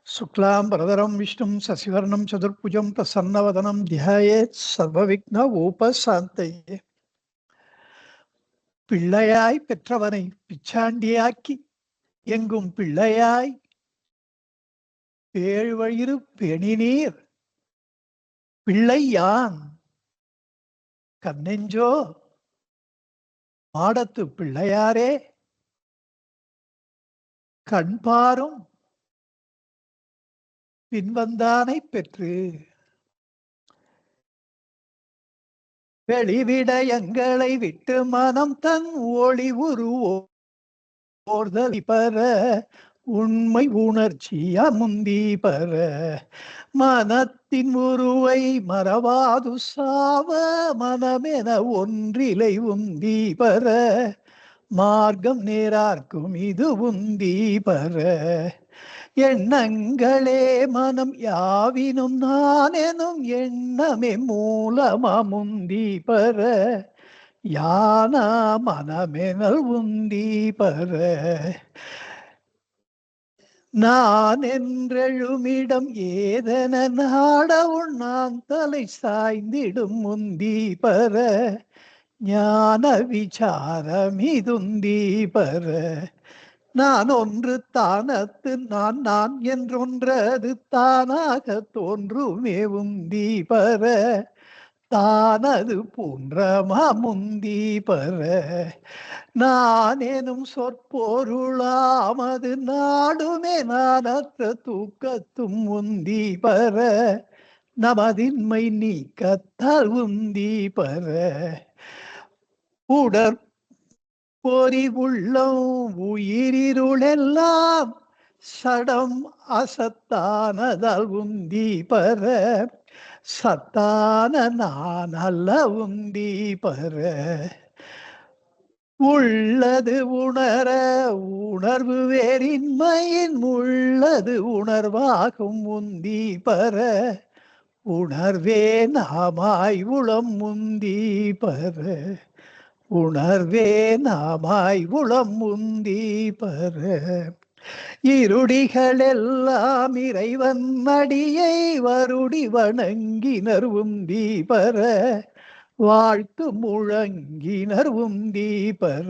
शुक्लां वरदरं विष्णुं शशिवर्णं चतुर्भुजं प्रसन्नवदनं ध्यायेत् सर्वविघ्नोपशान्तये. பிள்ளையாய் பெற்றவனை பிச்சாண்டியாக்கி எங்கும் பிள்ளையாய் பேழ்வயிறு பெணிநீர் பிள்ளை யான் கண்ணெஞ்சோ மாடத்து பிள்ளையாரே கண்பாரும் பின்வந்தானை பெற்று வெளிவிடயங்களை விட்டு மனம் தன் ஒளி உருவோர்தல் பெற உண்மை உணர்ச்சியா முந்தி பெற மனத்தின் உருவை மறவாது சாவ மனமென ஒன்றிலை உந்தி பெற மார்க்கம் நேரார்க்கும் இது உந்தி பெற எண்ணங்களே மனம் யாவினும் நான் எனும் எண்ணமே மூலமா முந்தி பெற யானா மனமெனல் உந்தி பெற நான் என்றெழுமிடம் ஏதென நாடவுள் நான் தலை சாய்ந்திடும் முந்தி பெற ஞான விசாரமிதுந்தி பெற நான் ஒன்று தானத்து நான் நான் என்றொன்றது தானாக தோன்றுமே உந்தி பெற தானது போன்றமா முந்தி பெற நான் எனும் சொற்பொருளாமது நாடுமே நானற்ற தூக்கத்தும் உந்தி பெற நமதின்மை நீக்கத்தால் உந்தி பெற உடற் பொறி உள்ளம் உயிரிருளெல்லாம் சடம் அசத்தானதால் உந்தி பெற சத்தான நான் அல்ல உந்தி பெற உள்ளது உணர உணர்வு வேறின்மையின் உள்ளது உணர்வாகும் உந்தி பெற உணர்வே நாமாய் உளம் முந்தி பெற உணர்வே நாமாய் உளம் முந்தி பெற இருடிகள் எல்லாம் இறைவன் அடியை வருடி வணங்கினர் உந்தி பெற வாழ்த்து முழங்கினர் உந்தி பெற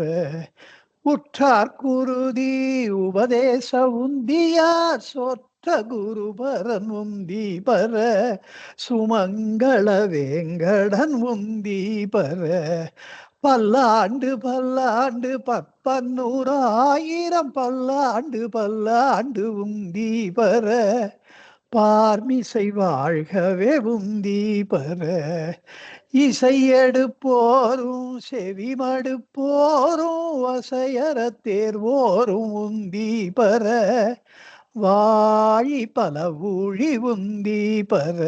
உற்றார் குருதி உபதேச உந்தியார் சொற்ற குருபரன் உந்தி பெற சுமங்கள வேங்கடன் உந்தி பெற பல்லாண்டு பல்லாண்டு பற்பன்னூறாயிரம் பல்லாண்டு பல்லாண்டு உந்தி பெற பார்மிசை வாழ்கவே உந்தி பெற இசையெடுப்போரும் செவிமடுப்போரும் வசையற தேர்வோரும் உந்தி பெற வாழி பல ஊழி உந்தி பெற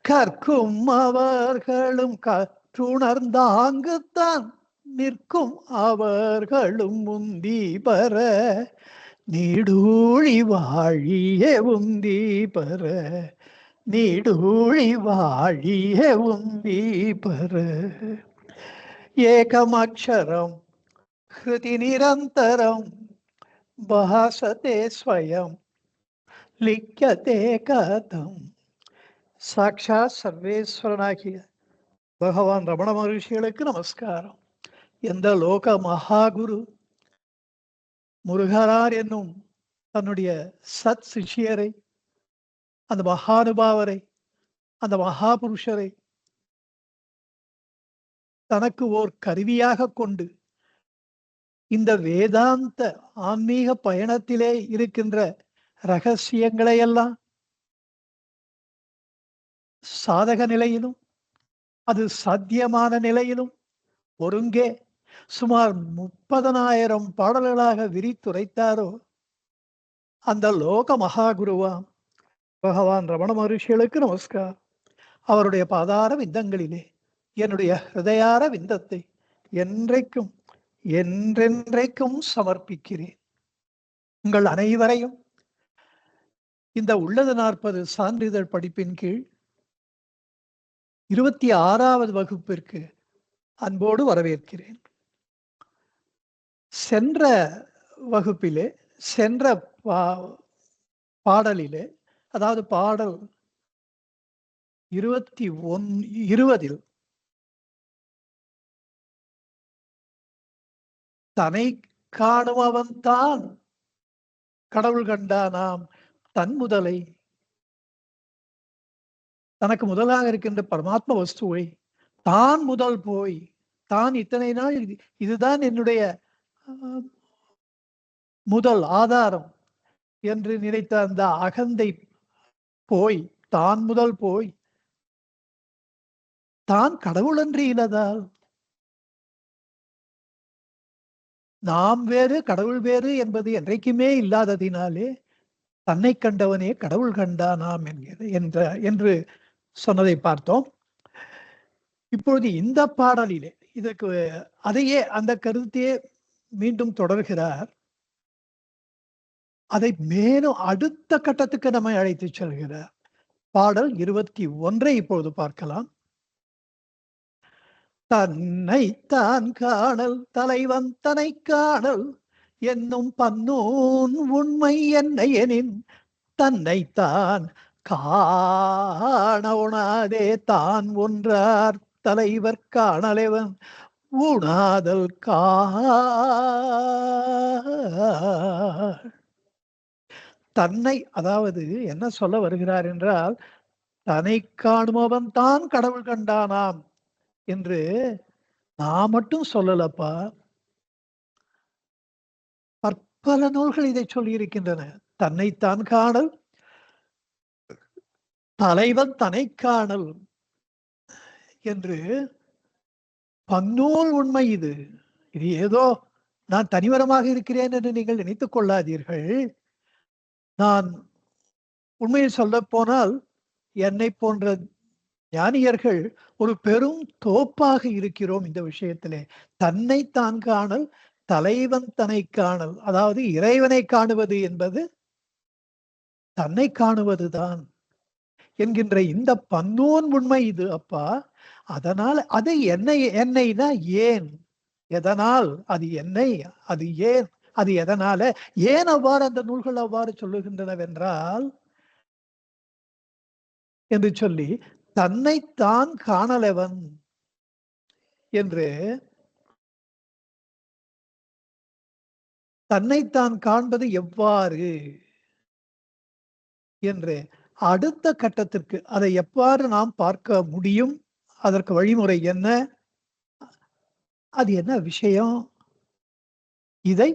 கற்கும் அவர்களும் கற்றுணர்ந்தாங்குத்தான் நிற்கும் அவர்களும் உந்தி பெற நீடூழி வாழியே உந்தி பெற நீடூழி வாழியே உந்தி பெற ஏகமக்ஷரம் ஹிருதி நிரந்தரம் பாசதே ஸ்வயம் லிக்யதே கதம். சாட்சாத் சர்வேஸ்வரனாகிய பகவான் ரமண மகர்ஷிகளுக்கு நமஸ்காரம். எந்த லோக மகாகுரு முருகரார் என்னும் தன்னுடைய சத் சிஷியரை, அந்த மகானுபாவரை, அந்த மகாபுருஷரை தனக்கு ஓர் கருவியாக கொண்டு இந்த வேதாந்த ஆன்மீக பயணத்திலே இருக்கின்ற ரகசியங்களை எல்லாம் சாதக நிலையிலும் அது சாத்தியமான நிலையிலும் ஒருங்கே சுமார் 30,000 பாடல்களாக விரித்துரைத்தாரோ அந்த லோக மகாகுருவாம் பகவான் ரமண மகர்ஷிகளுக்கு நமஸ்காரம். அவருடைய பாதார விந்தங்களிலே என்னுடைய ஹிருதயார விந்தத்தை என்றைக்கும் என்றென்றைக்கும் சமர்ப்பிக்கிறேன். உங்கள் அனைவரையும் இந்த உள்ளது 40 சான்றிதழ் படிப்பின் கீழ் 26வது வகுப்பிற்கு அன்போடு வரவேற்கிறேன். சென்ற வகுப்பிலே சென்ற பாடலிலே, அதாவது பாடல் 20 தனை காணுமவன் தான் கடவுள் கண்டானாம் தன் முதலை. தனக்கு முதலாக இருக்கின்ற பரமாத்ம வஸ்துவை தான் முதல் போய், தான் இத்தனை நாள் இதுதான் என்னுடைய முதல் ஆதாரம் என்று நினைத்த அந்த அகந்தை போய், தான் முதல் போய், தான் கடவுள் என்று இனதால் நாம் வேறு கடவுள் வேறு என்பது என்றைக்குமே இல்லாததினாலே தன்னை கண்டவனே கடவுள் கண்டானாம் என்று சொன்னதை பார்த்தோம். இப்பொழுது இந்த பாடலிலே இதற்கு அதையே அந்த கருத்தையே மீண்டும் தொடர்கிறார். அதை மேலும் அடுத்த கட்டத்துக்கு நம்மை அழைத்து செல்கிறார். பாடல் 21 இப்பொழுது பார்க்கலாம். தன்னை தான் காணல் தலைவன் தனை காணல் என்னும் பன்னூன் உண்மை என்ன எனின் தன்னைத்தான் காண உணாதே தான் ஒன்றார் தலைவர் காணலைவன் உணாதல் தன்னை, அதாவது என்ன சொல்ல வருகிறார் என்றால், தன்னை காணுமவன் தான் கடவுள் கண்டானாம் என்று நான் மட்டும் சொல்லலப்பா, பற்பல நூல்கள் இதை சொல்லி இருக்கின்றன. தன்னைத்தான் காணல் தலைவன் தன்னை காணல் என்று பன்னூல் உண்மை. இது ஏதோ நான் தனிவரமாக இருக்கிறேன் என்று நீங்கள் நினைத்துக் கொள்ளாதீர்கள். நான் உண்மையை சொல்ல போனால் என்னை போன்ற ஞானியர்கள் ஒரு பெரும் தோப்பாக இருக்கிறோம் இந்த விஷயத்திலே. தன்னை தான் காணல் தலைவன் தன்னை காணல், அதாவது இறைவனை காணுவது என்பது தன்னை காணுவதுதான் என்கின்ற இந்த பன்னூன் உண்மை இது அப்பா. அதனால் அது என்னைனா ஏன், எதனால், அது என்னை, அது ஏன், அது எதனால, ஏன் அவ்வாறு அந்த நூல்கள் அவ்வாறு சொல்லுகின்றனவென்றால் என்று சொல்லி தன்னைத்தான் காணலவன் என்று தன்னைத்தான் காண்பது எவ்வாறு என்று அடுத்த கட்டத்திற்கு அதை எவ்வாறு நாம் பார்க்க முடியும், அதற்கு வழிமுறை என்ன, அது என்ன விஷயம், இதை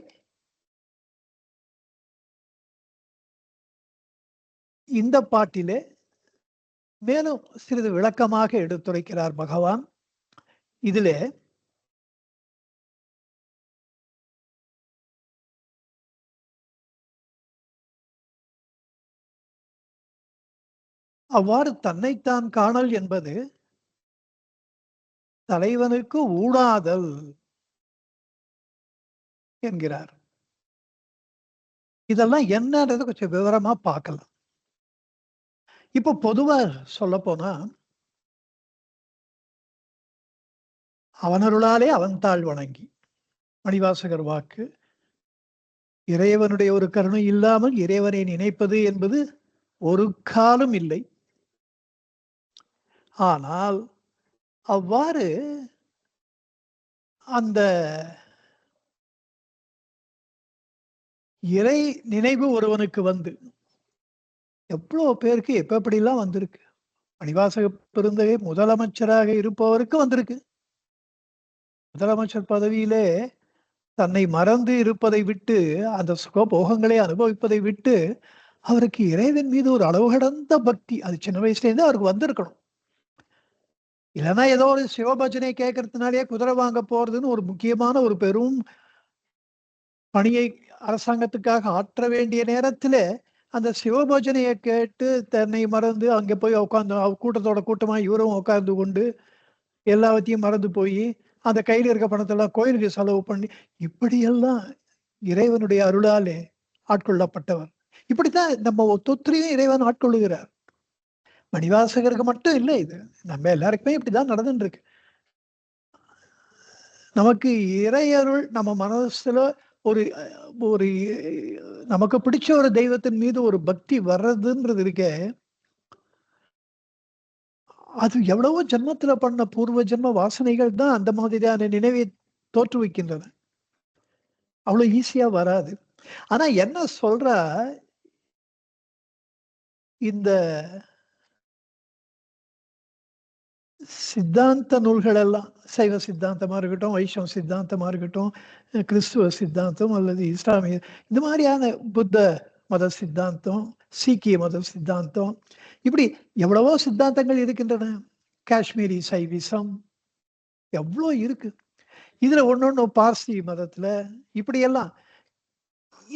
இந்த பாட்டிலே மேலும் சிறிது விளக்கமாக எடுத்துரைக்கிறார் பகவான். இதிலே அவ்வாறு தன்னைத்தான் காணல் என்பது தலைவனுக்கு ஊடாதல் என்கிறார். இதெல்லாம் என்னன்றது கொஞ்சம் விவரமா பார்க்கலாம். இப்போ பொதுவா சொல்ல போனா, அவனருளாலே அவன் தாழ் வணங்கி, மணிவாசகர் வாக்கு. இறைவனுடைய ஒரு கருணை இல்லாமல் இறைவனை நினைப்பது என்பது ஒரு காலம் இல்லை. ஆனால் அவ்வாறு அந்த இறை நினைவு ஒருவனுக்கு வந்து எவ்வளவு பேருக்கு எப்படிலாம் வந்திருக்கு. மணிவாசக பெருந்தகை முதலமைச்சராக இருப்பவருக்கு வந்திருக்கு. முதலமைச்சர் பதவியிலே தன்னை மறந்து இருப்பதை விட்டு, அந்த சுகபோகங்களை அனுபவிப்பதை விட்டு, அவருக்கு இறைவன் மீது ஒரு அளவு கடந்த பக்தி, அது சின்ன வயசுல இருந்து அவருக்கு வந்திருக்கணும். இல்லைன்னா ஏதோ ஒரு சிவபஜனை கேட்கறதுனாலே குதிரை வாங்க போறதுன்னு ஒரு முக்கியமான ஒரு பெரும் பணியை அரசாங்கத்துக்காக ஆற்ற வேண்டிய நேரத்துல அந்த சிவபோஜனையை கேட்டு தன்னை மறந்து அங்கே போய் உட்காந்து கூட்டத்தோட கூட்டமா இவரும் உட்கார்ந்து கொண்டு எல்லாத்தையும் மறந்து போய் அந்த கையில் இருக்க பணத்தெல்லாம் கோயிலுக்கு செலவு பண்ணி இப்படியெல்லாம் இறைவனுடைய அருளாலே ஆட்கொள்ளப்பட்டவர். இப்படித்தான் நம்ம ஒத்தொத்தரையும் இறைவன் ஆட்கொள்ளுகிறார். மணிவாசகருக்கு மட்டும் இல்லை, இது நம்ம எல்லாருக்குமே இப்படிதான் நடந்துட்டு இருக்கு. நமக்கு இறையருள் நம்ம மனசுல ஒரு ஒரு நமக்கு பிடிச்ச ஒரு தெய்வத்தின் மீது ஒரு பக்தி வர்றதுன்றது இருக்க, அது எவ்வளவோ ஜென்மத்துல பண்ண பூர்வ ஜென்ம வாசனைகள் தான் அந்த மாதிரியான நினைவை தோற்றுவிக்கின்றன. அவ்வளவு ஈஸியா வராது. ஆனா என்ன சொல்றா, இந்த சித்தாந்த நூல்கள் எல்லாம் சைவ சித்தாந்தமா இருக்கட்டும், வைஷ்ணவ சித்தாந்தமா இருக்கட்டும், கிறிஸ்துவ சித்தாந்தம் அல்லது இஸ்லாமிய இந்த மாதிரியான புத்த மத சித்தாந்தம், சீக்கிய மத சித்தாந்தம், இப்படி எவ்வளவோ சித்தாந்தங்கள் இருக்கின்றன. காஷ்மீரி சைவிசம் எவ்வளோ இருக்கு. இதுல ஒண்ணொண்ணு பார்சி மதத்துல இப்படியெல்லாம்.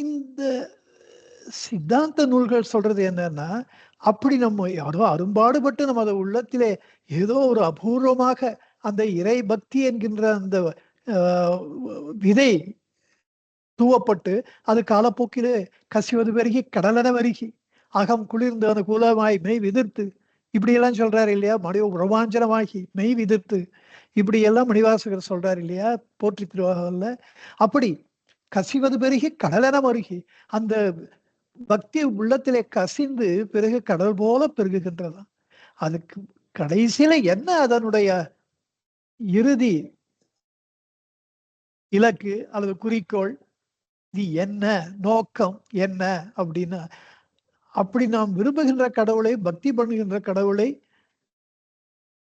இந்த சித்தாந்த நூல்கள் சொல்றது என்னன்னா, அப்படி நம்ம யாரோ அரும்பாடுபட்டு நம்ம அத உள்ளத்திலே ஏதோ ஒரு அபூர்வமாக அந்த இறை பக்தி என்கின்ற அந்த அ விதை தூவப்பட்டு, அது காலப்போக்கிலே கசிவது பெருகி கடலென வருகி, அகம் குளிர்ந்து அது குலமாய் மெய் விதிர்த்து, இப்படியெல்லாம் சொல்றாரு இல்லையா? ரோமாஞ்சனமாகி மெய் விதிர்த்து, இப்படியெல்லாம் மணிவாசகர் சொல்றாரு இல்லையா? போற்றி திருவாகவல்ல. அப்படி கசிவது பெருகி கடலென மருகி, அந்த பக்தி உள்ளத்திலே கசிந்து பிறகு கடல் போல பெருகுகின்றதாம். அதுக்கு கடைசியில என்ன அதனுடைய இறுதி இலக்கு அல்லது குறிக்கோள், இது என்ன நோக்கம் என்ன அப்படின்னா, அப்படி நாம் விரும்புகின்ற கடவுளை, பக்தி பண்ணுகின்ற கடவுளை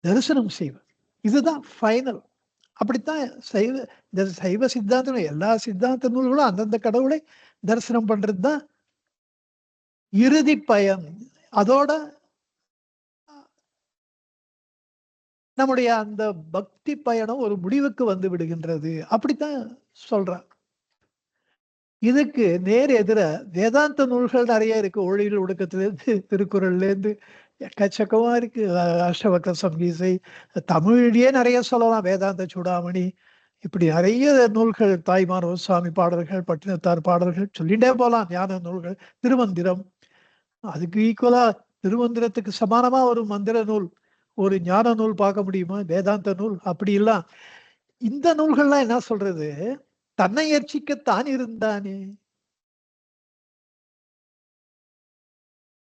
தரிசனம் செய்வது. இதுதான் ஃபைனல். அப்படித்தான் இந்த சைவ சித்தாந்தம் எல்லா சித்தாந்த நூல்களும் அந்தந்த கடவுளை தரிசனம் பண்றது தான் இறுதி பயன். அதோட நம்முடைய அந்த பக்தி பயணம் ஒரு முடிவுக்கு வந்து விடுகின்றது. அப்படித்தான் சொல்றான். இதுக்கு நேர் எதிர வேதாந்த நூல்கள் நிறைய இருக்கு. ஒழியில் ஒடுக்கத்திலேருந்து திருக்குறள்லேருந்து எக்கச்சக்கமா இருக்கு. அஷ்டவக்ர சம்ஹிதை, தமிழ்லயே நிறைய சொல்லலாம். வேதாந்த சூடாமணி, இப்படி நிறைய நூல்கள், தாய்மானவ சுவாமி பாடல்கள், பட்டினத்தார் பாடல்கள் சொல்லிட்டே போலாம். ஞான நூல்கள், திருமந்திரம், அதுக்கு ஈக்குவலா திருமந்திரத்துக்கு சமானமா ஒரு மந்திர நூல், ஒரு ஞான நூல் பார்க்க முடியுமா? வேதாந்த நூல் அப்படி எல்லாம். இந்த நூல்கள்லாம் என்ன சொல்றது? தன்னை அர்ச்சிக்கத்தான் இருந்தானே,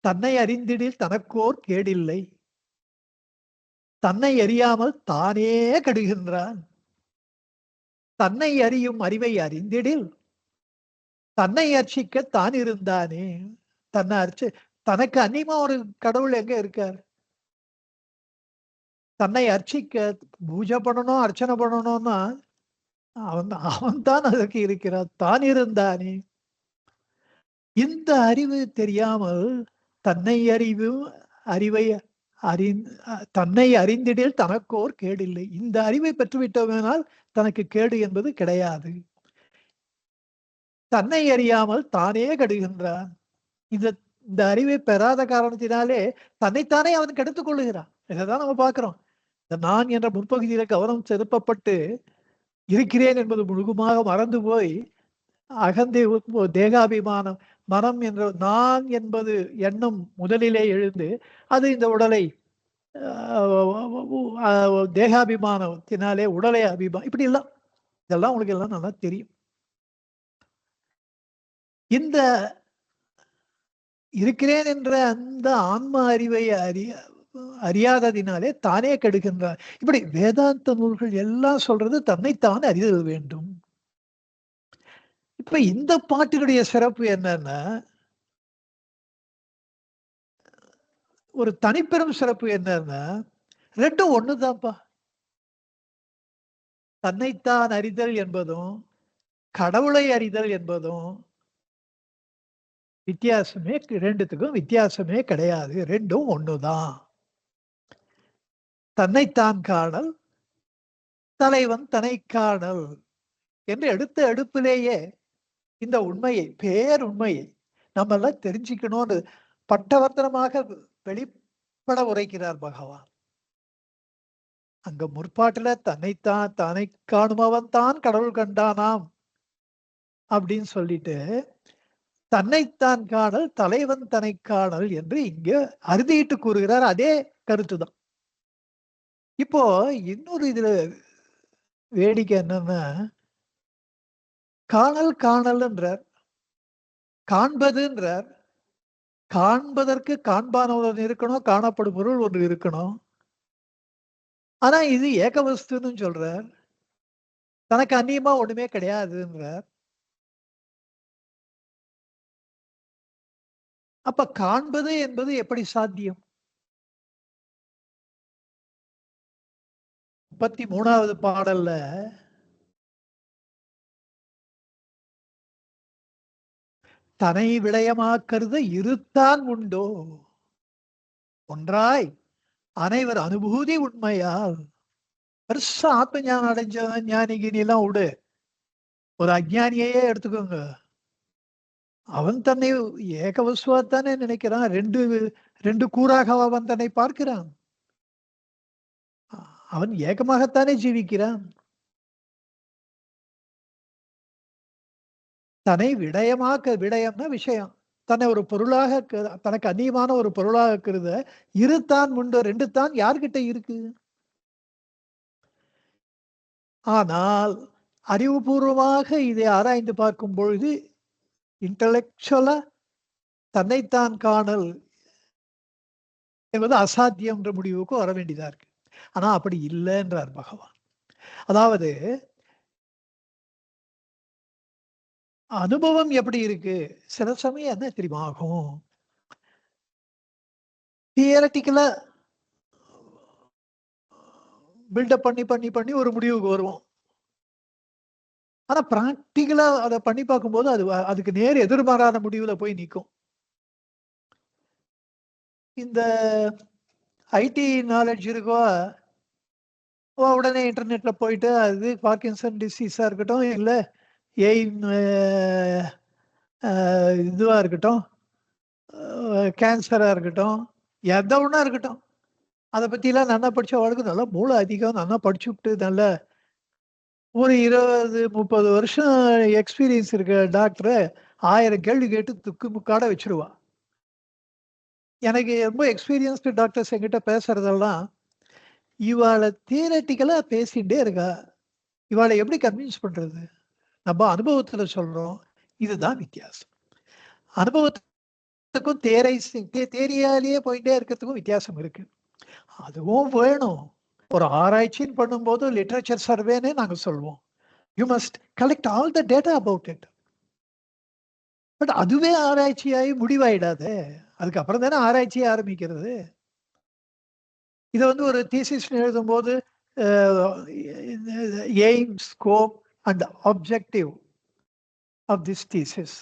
தன்னை அறிந்திடில் தனக்கோர் கேடில்லை, தன்னை அறியாமல் தானே கெடுகின்றான், தன்னை அறியும் அறிவை அறிந்திடில் தன்னை அர்ச்சிக்க தான் இருந்தானே. தன்னை அர்ச்சி தனக்கு அந்நியமா ஒரு கடவுள் எங்க இருக்கார்? தன்னை அர்ச்சிக்க பூஜை பண்ணணும், அர்ச்சனை பண்ணணும்னா அவன் தான் அதற்கு இருக்கிறான். தான் இருந்தானே. இந்த அறிவு தெரியாமல் தன்னை அறிவும் அறிவை தன்னை அறிந்திடில் தனக்கோர் கேடில்லை. இந்த அறிவை பெற்றுவிட்டோமானால் தனக்கு கேடு என்பது கிடையாது. தன்னை அறியாமல் தானே கெடுகின்றான். இந்த இந்த அறிவை பெறாத காரணத்தினாலே தன்னைத்தானே அவன் கெடுத்துக் கொள்ளுகிறான். இதைதான் நம்ம பார்க்கிறோம். இந்த நான் என்ற முற்பகுதியில கவனம் செலுத்தப்பட்டு இருக்கிறேன் என்பது முழுகுமாக மறந்து போய் அகந்தை தேகாபிமானம் மனம் என்ற நான் என்பது எண்ணம் முதலிலே எழுந்து அது இந்த உடலை தேகாபிமானத்தினாலே உடலை இப்படி எல்லாம் இதெல்லாம் உங்களுக்கு எல்லாம் நல்லா தெரியும். இந்த இருக்கிறேன் என்ற அந்த ஆன்ம அறிவை அறியாததினாலே தானே கெடுகின்றார். இப்படி வேதாந்த நூல்கள் எல்லாம் சொல்றது தன்னைத்தான் அறிதல் வேண்டும். இப்ப இந்த பாட்டினுடைய சிறப்பு என்னன்னா, ஒரு தனிப்பெரும் சிறப்பு என்னன்னா, ரெண்டும் ஒண்ணுதான்ப்பா. தன்னைத்தான் அறிதல் என்பதும் கடவுளை அறிதல் என்பதும் வித்தியாசமே, ரெண்டுத்துக்கும் வித்தியாசமே கிடையாது. ரெண்டும் ஒண்ணுதான். தன்னைத்தான் காணல், தலைவன் தன்னை காணல் என்று எடுத்த எடுப்பிலேயே இந்த உண்மையை, பேருண்மையை நம்ம எல்லாம் தெரிஞ்சுக்கணும்னு பட்டவர்த்தனமாக வெளிப்பட உரைக்கிறார் பகவான். அங்க முற்பாட்டுல தன்னைத்தான் தானை காணுமவன் தான் கடவுள் கண்டானாம் அப்படின்னு சொல்லிட்டு தன்னைத்தான் காணல் தலைவன் தன்னை காணல் என்று இங்க அறுதிட்டு கூறுகிறார். அதே கருத்துதான். இப்போ இன்னொரு இதுல வேடிக்கை என்னன்னா, காணல் காணல் என்றார், காண்பது என்றார். காண்பதற்கு காண்பான ஒன்று இருக்கணும், காணப்படும் பொருள் ஒன்று இருக்கணும். ஆனா இது ஏகவஸ்துன்னு சொல்றார். தனக்கு அந்நியமா ஒண்ணுமே கிடையாதுன்றார். அப்ப காண்பது என்பது எப்படி சாத்தியம்? 33வது பாடல்ல தனை விடயமாக்கருத இருத்தான் உண்டோ ஒன்றாய் அனைவர் அனுபூதி உண்மையால். பெருசா ஆத்ம ஞானம் அடைஞ்சவன் ஞானி கினி எல்லாம் விடு. ஒரு அஜ்ஞானியையே எடுத்துக்கோங்க. அவன் தன்னை ஏகவசுவாத்தானே நினைக்கிறான். ரெண்டு ரெண்டு கூறாக அவன் தன்னை பார்க்கிறான். அவன் ஏகமாகத்தானே ஜீவிக்கிறான். தன்னை விடயமாக்க, விடயம்னா விஷயம், தன்னை ஒரு பொருளாக தனக்கு அந்நியமான ஒரு பொருளாக கருத இருத்தான் உண்டு. ரெண்டு தான் யார்கிட்ட இருக்கு? ஆனால் அறிவுபூர்வமாக இதை ஆராய்ந்து பார்க்கும் பொழுது இன்டலெக்சுவலா தன்னைத்தான் காணல் என்பது அசாத்தியம் என்ற முடிவுக்கு வர வேண்டியதா இருக்கு. ஆனா அப்படி இல்லைன்றார் பகவான். அதாவது அனுபவம் எப்படி இருக்கு? சில சமயம் என்ன தெரியுமா ஆகும்? தியரட்டிக்கலா பில்டப் பண்ணி பண்ணி பண்ணி ஒரு முடிவுக்கு வருவோம். ஆனா பிராக்டிகலா அதை பண்ணி பார்க்கும்போது அது அதுக்கு நேர் எதிர்மாறான முடிவுல போய் நிற்கும். இந்த ஐடி நாலேஜ் இருக்கோ, உடனே இன்டர்நெட்ல போயிட்டு அது பார்க்கின்சன் டிசீஸா இருக்கட்டும், இல்ல எய்ம் இதுவா இருக்கட்டும், கேன்சரா இருக்கட்டும், எந்த ஒண்ணா இருக்கட்டும், அதை பத்திலாம் நல்லா படிச்சவங்களுக்கு நல்லா மூளை அதிகம், நல்லா படிச்சுட்டு நல்ல ஒரு 20, 30 வருஷம் எக்ஸ்பீரியன்ஸ் இருக்க டாக்டரை 1000 கேள்வி கேட்டு துக்கு முக்காட வச்சிருவா. எனக்கு ரொம்ப எக்ஸ்பீரியன்ஸ்டு டாக்டர்ஸ் என்கிட்ட பேசுறதெல்லாம், இவாளை தியரட்டிக்கலா பேசிட்டே இருக்கா, இவாளை எப்படி கன்வின்ஸ் பண்றது? நம்ம அனுபவத்துல சொல்றோம். இதுதான் வித்தியாசம். அனுபவத்துக்கும் தேரியாலேயே போயிட்டே இருக்கிறதுக்கும் வித்தியாசம் இருக்கு. அதுவும் வேணும். ஒரு ஆராய்ச்சின்னு பண்ணும்போது லிட்ரேச்சர் சர்வேன்னு நாங்க சொல்வோம். You must collect all the data about it. But அதுவே ஆராய்ச்சியாகி முடிவாயிடாதே. அதுக்கப்புறம் தானே ஆராய்ச்சியை ஆரம்பிக்கிறது. இதை வந்து ஒரு தீசிஸ் எழுதும்போது aim, scope and objective of this thesis,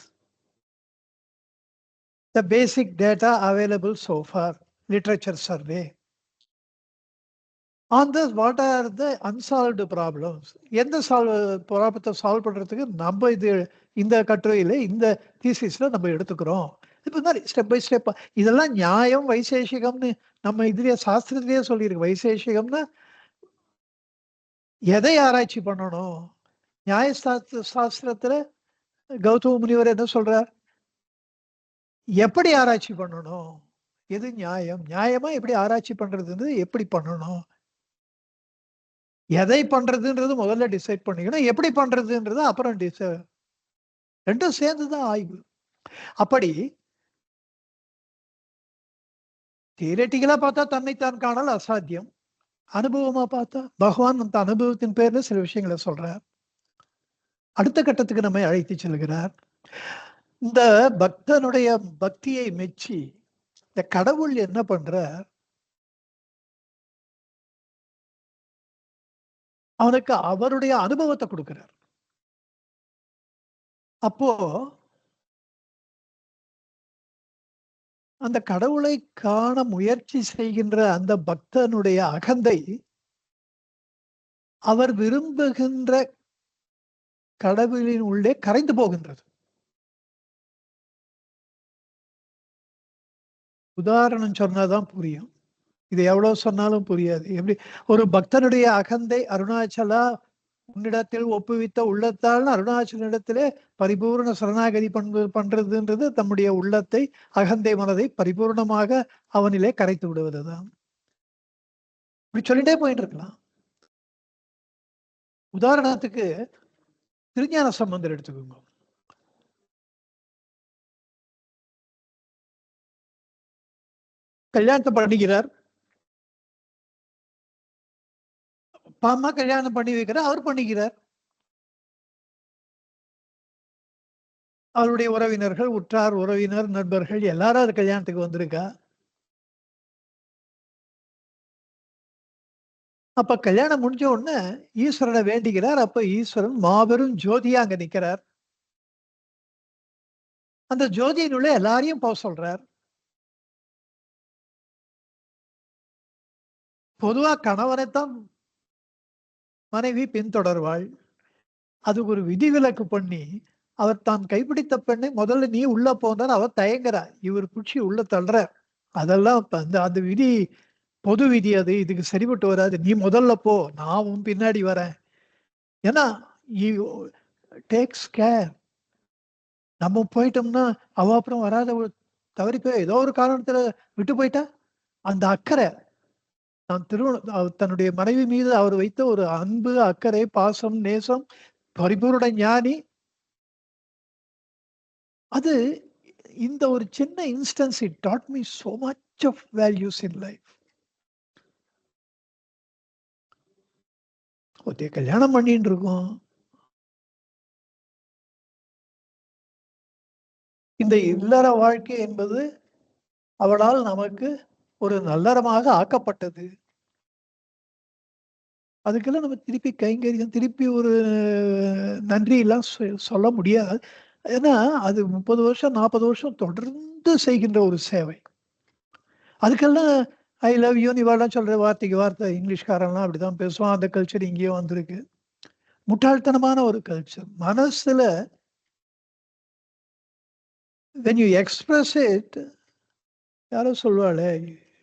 the basic data available so far, literature survey. On this, what are the unsolved problems? எந்த ப்ராப்ளத்தை சால்வ் பண்றதுக்கு நம்ம இந்த கட்டுரையில இந்த தீசிஸ்ல நம்ம எடுத்துக்கிறோம். இப்போ மாதிரி ஸ்டெப் பை ஸ்டெப். இதெல்லாம் நியாயம் வைசேஷிகம்னு நம்ம இதுலயே சாஸ்திரத்திலேயே சொல்லியிருக்கு. வைசேஷிகம்னா எதை ஆராய்ச்சி பண்ணணும்? நியாய சாஸ்திரத்துல கௌதம முனிவர் என்ன சொல்றார்? எப்படி ஆராய்ச்சி பண்ணணும்? எது நியாயம்? நியாயமா எப்படி ஆராய்ச்சி பண்றதுன்னு எப்படி பண்ணணும்? எதை பண்றதுன்றது முதல்ல டிசைட் பண்ணிக்கணும். எப்படி பண்றதுன்றது அப்புறம் ரெண்டும் சேர்ந்துதான் ஆய்வு. அப்படி தியரட்டிக்கலா பார்த்தா தன்னைத்தான் காணல் அசாத்தியம். அனுபவமா பார்த்தா பகவான் அந்த அனுபவத்தின் பேர்ல சில விஷயங்களை சொல்றார். அடுத்த கட்டத்துக்கு நம்மை அழைத்து செல்கிறார். இந்த பக்தனுடைய பக்தியை மெச்சி இந்த கடவுள் என்ன பண்றார்? அவனுக்கு அவருடைய அனுபவத்தை கொடுக்கிறார். அப்போ அந்த கடவுளை காண முயற்சி செய்கின்ற அந்த பக்தனுடைய அகந்தை அவர் விரும்புகின்ற கடவுளின் உள்ளே கரைந்து போகின்றது. உதாரணம் சொன்னாதான் புரியும். இது எவ்வளவு சொன்னாலும் புரியாது. எப்படி ஒரு பக்தனுடைய அகந்தை அருணாச்சலா உன்னிடத்தில் ஒப்புவித்த உள்ளத்தால் அருணாச்சலிடத்திலே பரிபூர்ண சரணாகதி பண்றதுன்றது தம்முடைய உள்ளத்தை, அகந்தை மனதை பரிபூர்ணமாக அவனிலே கரைத்து விடுவதுதான். இப்படி சொல்லிட்டே போயிட்டு இருக்கலாம். உதாரணத்துக்கு திருஞான சம்பந்தர் எடுத்துக்கோங்க. கல்யாணத்தை பண்ணிக்கிறார். பாமா கல்யாணம் பண்ணி வைக்கிறார், அவர் பண்ணிக்கிறார். அவருடைய உறவினர்கள், உற்றார் உறவினர், நண்பர்கள் எல்லாரும் அது கல்யாணத்துக்கு வந்திருக்கா. அப்ப கல்யாணம் முடிஞ்ச உடனே ஈஸ்வரனை வேண்டிக்கிறார். அப்ப ஈஸ்வரன் மாபெரும் ஜோதியா அங்க நிக்கிறார். அந்த ஜோதியினுள்ள எல்லாரையும் போக சொல்றார். பொதுவா கணவனைத்தான் மனைவி பின்தொடர்வாள். அதுக்கு ஒரு விதிவிலக்கு பண்ணி, அவர் தான் கைப்பிடித்த பெண்ணை முதல்ல நீ உள்ள போனார். அவர் தயங்குறா. இவர் புடிச்சு உள்ள தள்ளுறார். அதெல்லாம் அந்த அந்த விதி பொது விதி அது. இதுக்கு சரிப்பட்டு வராது. நீ முதல்ல போ. நான் உன் பின்னாடி வரேன். ஏன்னா, யூ டேக்ஸ் கேர். நம்ம போயிட்டோம்னா, அவ அப்புறம் வராத தவறி போய் ஏதோ ஒரு காரணத்துல விட்டு போயிட்டா, அந்த அக்கறை நான் தன்னுடைய மனைவி மீது அவர் வைத்த ஒரு அன்பு, அக்கறை, பாசம், நேசம், பரிபூரண ஞானி. அது இந்த ஒரு சின்ன instance it taught me so much of values in life. ஒருத்தைய கல்யாணம் பண்ணிட்டு இருக்கோம். இந்த இல்லற வாழ்க்கை என்பது அவளால் நமக்கு ஒரு நல்லறமாக ஆக்கப்பட்டது. அதுக்கெல்லாம் நம்ம திருப்பி கைங்கரியம், திருப்பி ஒரு நன்றி எல்லாம் சொல்ல முடியாது. ஏன்னா, அது 30 வருஷம், 40 வருஷம் தொடர்ந்து செய்கின்ற ஒரு சேவை. அதுக்கெல்லாம் ஐ லவ் யூன்னு இவாள்லாம் சொல்ற வார்த்தைக்கு வார்த்தை இங்கிலீஷ்காரன்லாம் அப்படிதான் பேசுவான். அந்த கல்ச்சர் இங்கேயும் வந்திருக்கு. முட்டாள்தனமான ஒரு கல்ச்சர். மனசுல when you express it, யாரோ சொல்வாளே,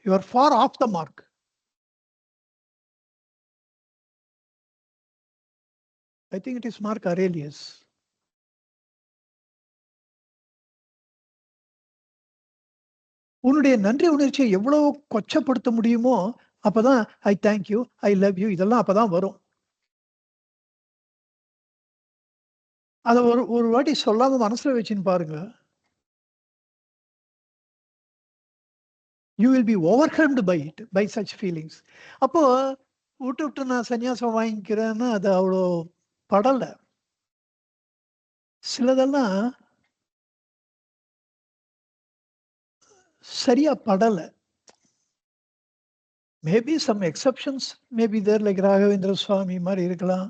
you are far off the mark. I think it is Mark Aurelius. உன்னுடைய நன்றி உணர்ச்சியை எவ்வளவு கொச்சப்படுத்த முடியுமோ, அப்பதான் I thank you, I love you இதெல்லாம் அப்பதான் வரும். அத ஒரு ஒரு வாட்டி சொல்லாம மனசுல வச்சுன்னு பாருங்க. You will be overwhelmed by it, by such feelings. அப்போ விட்டு நான் சன்னியாசம் வாங்கிக்கிறேன்னு அது அவ்வளோ படல. சிலதெல்லாம் சரியா படல. Maybe some exceptions may be there like Raghavendra Swami மாரி இருக்கலாம்.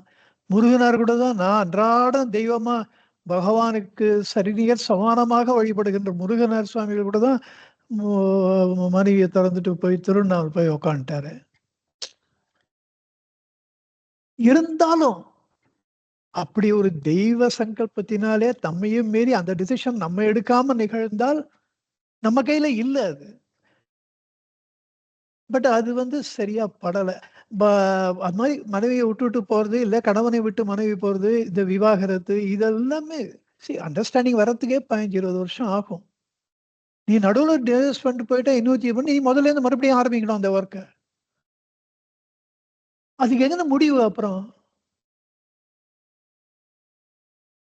முருகனார் கூட தான் நான் அன்றாடம் தெய்வமா பகவானுக்கு சரிநிகர் சமானமாக வழிபடுகின்ற முருகனார் சுவாமிகள் கூட தான் மனைவியை திறந்துட்டு போய் திருநாள் போய் உக்காந்துட்டாரு. இருந்தாலும் அப்படி ஒரு தெய்வ சங்கல்பத்தினாலே தம்மையும் மீறி அந்த டிசிஷன் நம்ம எடுக்காம நிகழ்ந்தால் நம்ம கையில இல்ல அது. பட் அது வந்து சரியா படல. அது மாதிரி மனைவியை விட்டுட்டு போறது, இல்ல கணவனை விட்டு மனைவி போறது, இந்த விவாகரத்து இதெல்லாமே அண்டர்ஸ்டாண்டிங் வர்றதுக்கே 15, 20 வருஷம் ஆகும். நீ நடுவுல டிவோர்ஸ் பண்ணிட்டு போயிட்டா இன்னொருத்தி நீ முதல்ல இருந்து மறுபடியும் ஆரம்பிக்கணும் அந்த ஒர்க்க. அதுக்கு எங்கன முடிவு அப்புறம்?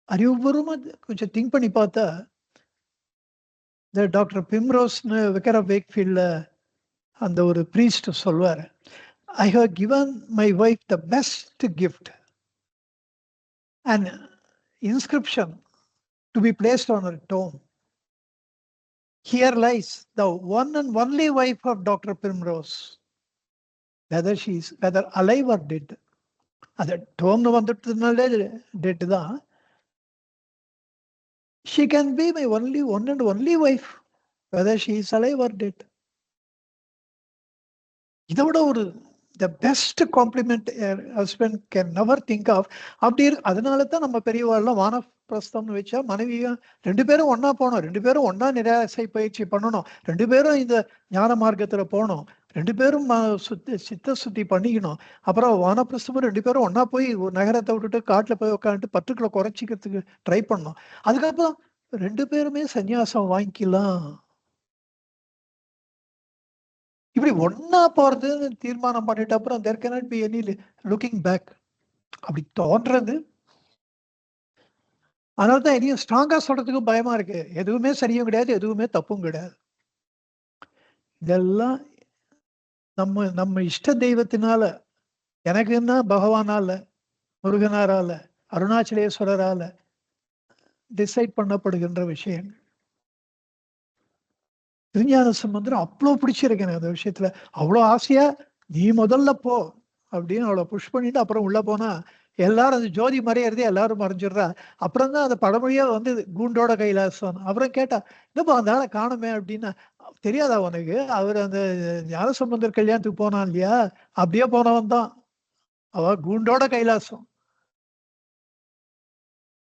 அறிவுபூர்வமா கொஞ்சம் திங்க் பண்ணி பார்த்தா, இந்த டாக்டர் பிம்ரோஸ்ன்னு விக்கர் ஆஃப் வேக்ஃபீல்ட்ல அந்த ஒரு பிரீஸ்ட் சொல்வாரு. I have given my wife the best gift, an inscription to be placed on her tomb. Here lies the one and only wife of Dr. Primrose, whether alive or dead. அந்த டோம்னு வந்துட்டதுனாலே dead தான். She can be my one and only wife, whether she is alive or dead. இதை விட ஒரு the best compliment husband can never think of. அப்படி அதனால தான் நம்ம பெரியவாள்லாம் வானப்பிரஸ்தம்னு வச்சா மனைவியும் 2 பேரும் ஒன்னா போகணும், 2 பேரும் ஒன்னா நிராசை பயிற்சி பண்ணணும், 2 பேரும் இந்த ஞான மார்க்கத்துல போகணும், 2 பேரும் சித்த சுத்தி பண்ணிக்கணும். அப்புறம் வானப்பிரஸ்தமும் 2 பேரும் ஒன்னா போய் ஒரு நகரத்தை விட்டுட்டு காட்டுல போய் உட்காந்துட்டு பற்றுக்களை குறைச்சிக்கிறதுக்கு ட்ரை பண்ணணும். அதுக்கப்புறம் 2 பேருமே சன்னியாசம் வாங்கிக்கலாம். இப்படி ஒன்னா போறதுன்னு தீர்மானம் பண்ணிட்ட அப்புறம் there cannot be any looking back. அப்படி தோன்றது அதனால தான் எதையும் ஸ்ட்ராங்கா சொல்றதுக்கு பயமா இருக்கு. எதுவுமே சரியும் கிடையாது, எதுவுமே தப்பும் கிடையாது. இதெல்லாம் நம்ம நம்ம இஷ்ட தெய்வத்தினால, எனக்குன்னா பகவானால, முருகனாரால, அருணாச்சலேஸ்வரரால டிசைட் பண்ணப்படுகின்ற விஷயங்கள். திருஞான சம்பந்தர் அவ்ளோ பிடிச்சிருக்கு எனக்கு அந்த விஷயத்துல. அவ்ளோ ஆசையா, "நீ முதல்ல போ" அப்படின்னு அவள புஷ் பண்ணிட்டு அப்புறம் உள்ள போனா, எல்லாரும் அந்த ஜோதி மறையறதே எல்லாரும் மறைஞ்சிடுறா. அப்புறம் தான் அந்த பழமொழியே வந்தது, "கூண்டோட கைலாசம்." அப்புறம் கேட்டா, "என்னப்பா அந்த ஆள காணோமே" அப்படின்னா, "தெரியாதா உனக்கு? அவரு அந்த ஞானசம்பந்தர் கல்யாணத்துக்கு போனான் இல்லையா? அப்படியே போனவன் தான். அவ கூண்டோட கைலாசம்."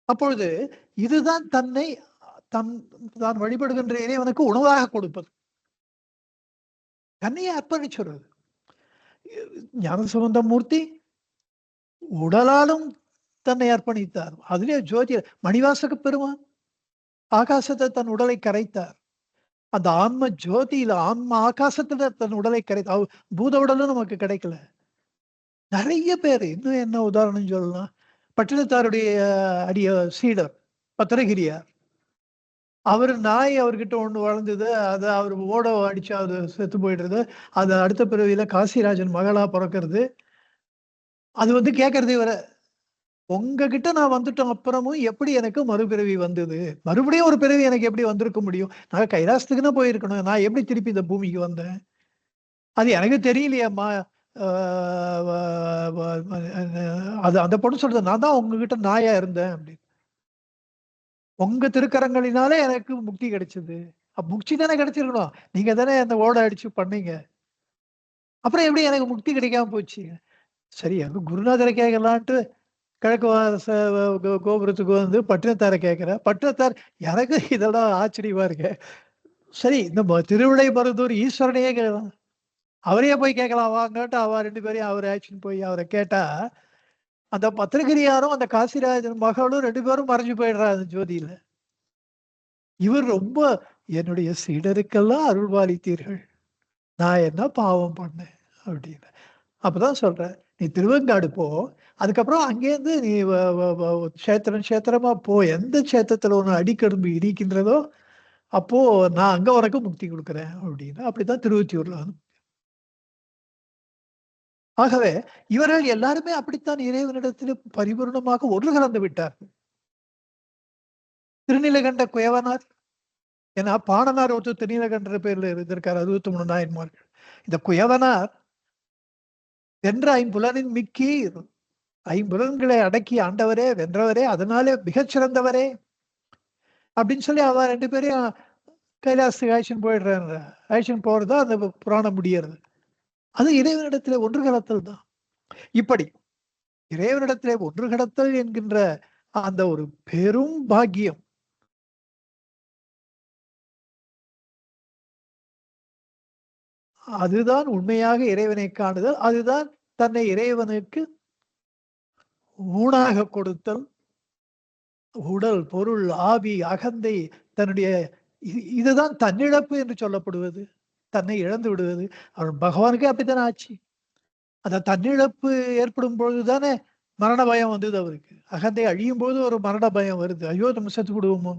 அப்பொழுது இதுதான் தன்னை தன் தான் வழிபடுகின்ற இறைவனுக்கு உணவாக கொடுப்பது. தன்னையே அர்ப்பணிச்சுடுறது. ஞானசம்பந்த மூர்த்தி உடலாலும் தன்னை அர்ப்பணித்தார். அதிலே ஜோதி மணிவாசக பெருமான் ஆகாசத்தை தன் உடலை கரைத்தார். அந்த ஆன்ம ஜோதியில ஆன்ம ஆகாசத்துல தன் உடலை கரைத்தார். பூத உடலும் நமக்கு கிடைக்கல. நெறைய பேரு. இன்னும் என்ன உதாரணம் சொல்லலாம்? பட்டினத்தாருடைய அடிய சீடர் பத்திரகிரியார். அவரு நாய் அவர்கிட்ட ஒண்ணு வளர்ந்தது. அத அவரு ஓட அடிச்சா அது செத்து போயிடுறது. அது அடுத்த பிறவியில காசிராஜன் மகளா பொறக்கறது. அது வந்து கேட்கறது இவர. உங்ககிட்ட நான் வந்துட்டோம் அப்புறமும் எப்படி எனக்கு மறுபிறவி வந்தது? மறுபடியும் ஒரு பிறவி எனக்கு எப்படி வந்திருக்க முடியும்? நான் கைலாசத்துக்குன்னு போயிருக்கணும். நான் எப்படி திருப்பி இந்த பூமிக்கு வந்தேன்? அது எனக்கு தெரியலையேம்மா. ஆ வ வ வ அது அந்த பொண்ணு சொல்லுது, "நான் தான் உங்ககிட்ட நாயா இருந்தேன்" அப்படின்னு. "உங்க திருக்கரங்களினாலே எனக்கு முக்தி கிடைச்சது." முக்தி தானே கிடைச்சிருக்கணும். நீங்க தானே அந்த ஓட அடிச்சு பண்ணீங்க. அப்புறம் எப்படி எனக்கு முக்தி கிடைக்காம போச்சு? சரி எங்க குருநாதர கேட்கலான்ட்டு கிழக்கு வாச கோபுரத்துக்கு வந்து பட்டினத்தார கேட்கிறேன். பட்டினத்தார் எனக்கு இதெல்லாம் ஆச்சரியமா இருக்கு. சரி இந்த திருவிடைமருதூர் ஈஸ்வரனையே கேட்கலாம். அவரையே போய் கேட்கலாம் வாங்கன்ட்டு அவ 2 பேரையும் அவர அழைச்சுன்னு போய் அவர கேட்டா, அந்த பத்திரகிரியாரும், அந்த காசிராஜன் மகளும் 2 பேரும் மறைஞ்சு போயிடுறாங்க அந்த ஜோதியில. இவர் ரொம்ப என்னுடைய சீடருக்கெல்லாம் அருள்பாலித்தீர்கள். நான் என்ன பாவம் பண்ணேன்? அப்படின்னு. அப்பதான் சொல்றேன். நீ திருவெங்காடு போ. அதுக்கப்புறம் அங்கேருந்து நீ வ வ வ க்ஷேத்திரம் க்ஷேத்திரமா போ. எந்த க்ஷேத்திரத்துல உன்ன அடிக்கரும்பு இடிக்கின்றதோ, அப்போ நான் அங்க உனக்கு முக்தி குடுக்குறேன் அப்படின்னு. அப்படித்தான் திருவொற்றியூர்ல வந்து. ஆகவே இவர்கள் எல்லாருமே அப்படித்தான் இறைவனிடத்திலே பரிபூரணமாக ஒன்று கலந்து விட்டார்கள். திருநிலகண்ட குயவனார், ஏன்னா பாணனார் ஒருத்தர் திருநிலகண்டர் பேர்ல இருந்திருக்காரு 63 நாயன்மார்கள். இந்த குயவனார் வென்ற ஐம்புலனின் மிக்கீர். ஐம்புலன்களை அடக்கி ஆண்டவரே, வென்றவரே, அதனாலே மிகச் சிறந்தவரே அப்படின்னு சொல்லி அவ 2 பேரையும் கைலாசத்துக்கு அழைச்சுன்னு போயிடுறாங்க. அழைச்சுன்னு போறது தான் அந்த புராணம் முடியறது. அது இறைவனிடத்திலே ஒன்று கலத்தல் தான். இப்படி இறைவனிடத்திலே ஒன்று கடத்தல் என்கின்ற அந்த ஒரு பெரும் பாக்கியம். அதுதான் உண்மையாக இறைவனை காணுதல். அதுதான் தன்னை இறைவனுக்கு ஊனாக கொடுத்தல். உடல், பொருள், ஆவி, அகந்தை தன்னுடைய இதுதான் தன்னிழப்பு என்று சொல்லப்படுவது. தன்னை இழந்து விடுவது. அவர் பகவானுக்கே அப்படித்தானே ஆச்சு. அந்த தன்னிழப்பு ஏற்படும் பொழுது தானே மரண பயம் வந்தது அவருக்கு. அகந்தை அழியும்போது ஒரு மரண பயம் வருது. ஐயோ! நம்ம செத்து விடுவோமோ!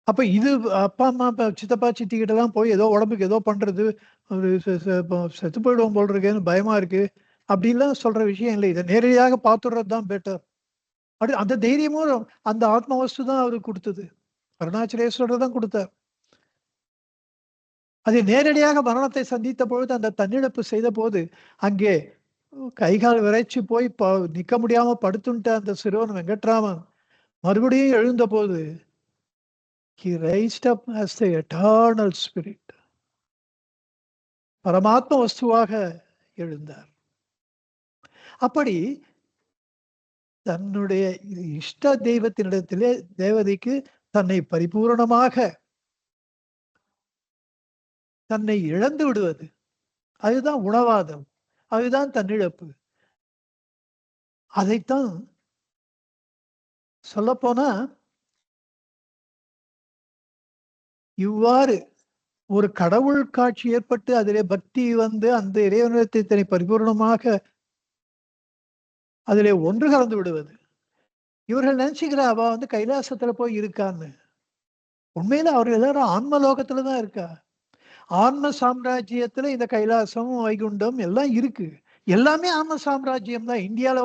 அப்ப இது அப்பா, அம்மா, சித்தப்பா, சித்தி கிட்டலாம் போய் ஏதோ உடம்புக்கு ஏதோ பண்றது. ஒரு செ செ ப செத்து போயிடுவோம் போல இருக்கேன்னு பயமா இருக்கு. அப்படிலாம் சொல்ற விஷயம் இல்ல. இத நேரடியாக பார்த்துடுறது தான் பெட்டர். அப்படி அந்த தைரியமும் அந்த ஆத்ம அவஸ்து தான் அவருக்கு குடுத்தது. அருணாச்சலேஸ்வரர் தான் குடுத்தார். அது நேரடியாக மரணத்தை சந்தித்த பொழுது அந்த தன்னிழப்பு செய்தபோது, அங்கே கை, கால் விரைச்சு போய் நிக்க முடியாம படுத்துன்ட்ட அந்த சிறுவன் வெங்கட்ராமன் மறுபடியும் எழுந்தபோது, he raised up as the eternal spirit. பரமாத்ம வஸ்துவாக எழுந்தார். அப்படி தன்னுடைய இஷ்ட தெய்வத்தினிடத்திலே தேவதைக்கு தன்னை பரிபூரணமாக தன்னை இழந்து விடுவது. அதுதான் உணவாதல். அதுதான் தன்னிழப்பு. அதைத்தான் சொல்லப்போனா, இவ்வாறு ஒரு கடவுள் காட்சி ஏற்பட்டு அதிலே பக்தி வந்து அந்த இறைவனிடத்தை தன்னை பரிபூரணமாக அதிலே ஒன்று கலந்து விடுவது. இவர்கள் நினைச்சுக்கிறா அவ கைலாசத்துல போய் இருக்கான்னு. உண்மையில அவர்கள் எல்லாரும் ஆன்ம லோகத்துல தான் இருக்கா. ஆன்ம சாம்ராஜ்யத்துல இந்த கைலாசம், வைகுண்டம் எல்லாம் இருக்கு. எல்லாமே ஆன்ம சாம்ராஜ்யம் தான். இந்தியால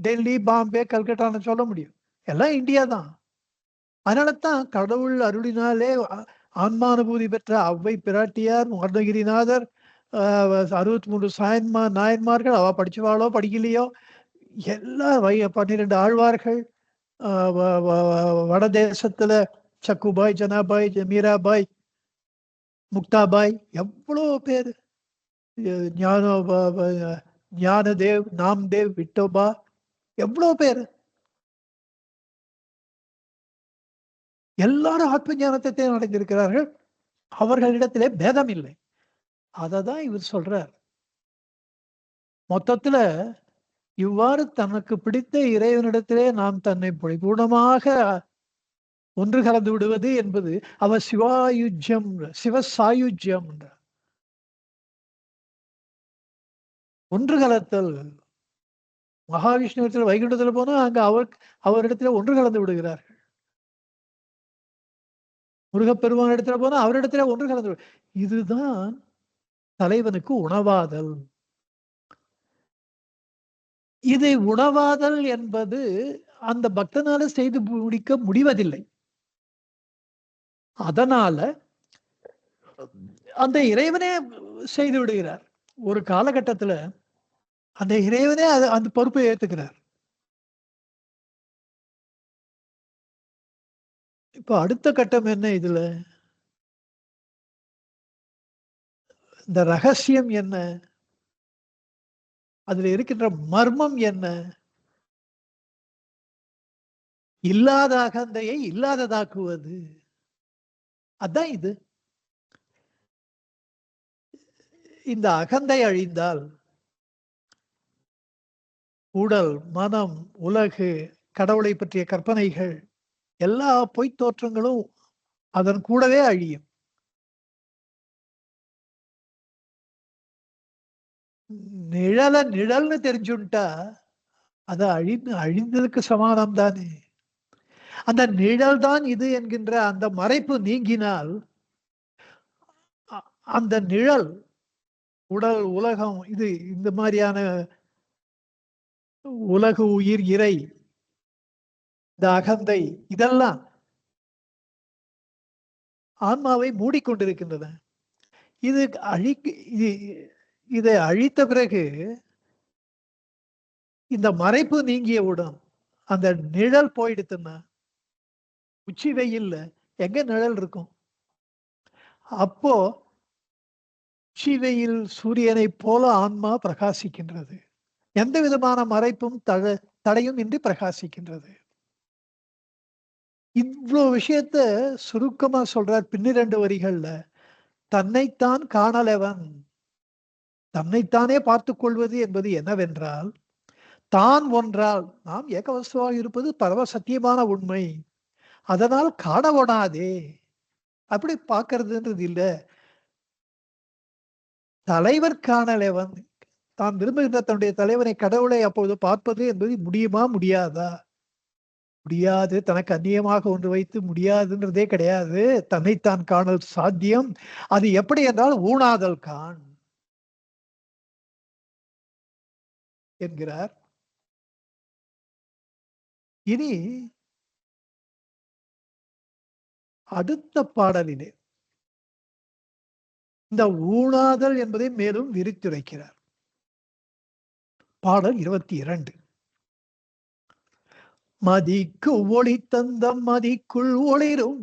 டெல்லி, பாம்பே, கல்கட்டான்னு சொல்ல முடியும். எல்லாம் இந்தியா தான். அதனால தான் கடவுள் அருளினாலே ஆன்மானுபூதி பெற்ற அவ்வை பிராட்டியார், அருணகிரிநாதர், 63 நாயன்மார்கள் அவ படிச்சவாளோ, படிக்கலையோ, எல்லா 12 ஆழ்வார்கள், அ வ வ வடதேசத்துல சக்குபாய், ஜனாபாய், மீராபாய், முக்தாபாய் எவ்வளோ பேரு. ஞான வ வ ஞானதேவ், நாம்தேவ், விட்டோபா எவ்வளோ பேரு. எல்லாரும் ஆத்ம ஞானத்தை அடைந்திருக்கிறார்கள். அவர்களிடத்திலே பேதம் இல்லை. அததான் இவர் சொல்றார். மொத்தத்துல இவ்வாறு தனக்கு பிடித்த இறைவனிடத்திலே நாம் தன்னை பரிபூர்ணமாக ஒன்று கலந்து விடுவது என்பது அவர் சிவாயுஜ்யம், சிவசாயுஜ்யம் என்றார். ஒன்று கலத்தல். மகாவிஷ்ணு இடத்துல வைகுண்டத்துல போனா அங்க அவரிடத்துல ஒன்று கலந்து விடுகிறார். முருகப்பெருமான் இடத்துல போனா அவரிடத்துல ஒன்று கலந்து இதுதான் தலைவனுக்கு உணவாதல். இதை உணவாதல் என்பது அந்த பக்தனால செய்து முடிக்க முடிவதில்லை. அதனால அந்த இறைவனே செய்து விடுகிறார். ஒரு காலகட்டத்துல அந்த இறைவனே அந்த பொறுப்பை ஏத்துக்கிறார். இப்ப அடுத்த கட்டம் என்ன இதுல? இந்த ரகசியம் என்ன? அதுல இருக்கின்ற மர்மம் என்ன? இல்லாத அகந்தையை இல்லாததாக்குவது. அதான் இது. இந்த அகந்தை அழிந்தால் உடல், மனம், உலகு, கடவுளை பற்றிய கற்பனைகள் எல்லா பொய்த் தோற்றங்களும் அதன் கூடவே அழியும். நிழல்னு தெரிஞ்சுட்டா அது அழிந்ததுக்கு சமானம் தானே. அந்த நிழல் தான் இது என்கின்ற அந்த மறைப்பு நீங்கினால் அந்த நிழல் உடல், உலகம், இது இந்த மாதிரியான உலகு, உயிர், இறை, இந்த அகந்தை இதெல்லாம் ஆன்மாவை மூடிக்கொண்டிருக்கின்றன. இது இது இதை அழித்த பிறகு இந்த மறைப்பு நீங்கியவுடன் அந்த நிழல் போயிடுத்துன்னா உச்சி வெயில்ல எங்க நிழல் இருக்கும்? அப்போ உச்சி வெயில் சூரியனை போல ஆன்மா பிரகாசிக்கின்றது. எந்த விதமான மறைப்பும் தடையும் இன்றி பிரகாசிக்கின்றது. இவ்வளோ விஷயத்த சுருக்கமா சொல்றார் 12 வரிகள்ல. தன்னைத்தான் காணலவன். தன்னைத்தானே பார்த்துக் கொள்வது என்பது என்னவென்றால், தான் ஒன்றால் நாம் ஏகவஸ்துவாக இருப்பது பரம சத்தியமான உண்மை. அதனால் காண ஒணாதே. அப்படி பார்க்கறதுன்றது இல்ல. தலைவர் காணலவன். தான் விரும்புகின்ற தன்னுடைய தலைவனை, கடவுளை அப்பொழுது பார்ப்பது என்பது முடியுமா? முடியாதா? முடியாது. தனக்கு அந்நியமாக ஒன்று வைத்து முடியாதுன்றதே கிடையாது. தன்னைத்தான் காணல் சாத்தியம். அது எப்படி என்றால் ஊனாதல் காண் என்கிறார். இனி அடுத்த பாடலிலே இந்த ஊனாதல் என்பதை மேலும் விரித்துரைக்கிறார். பாடல் 22. மதிக்கு ஒளி தந்த மதிக்குள் ஒளிரும்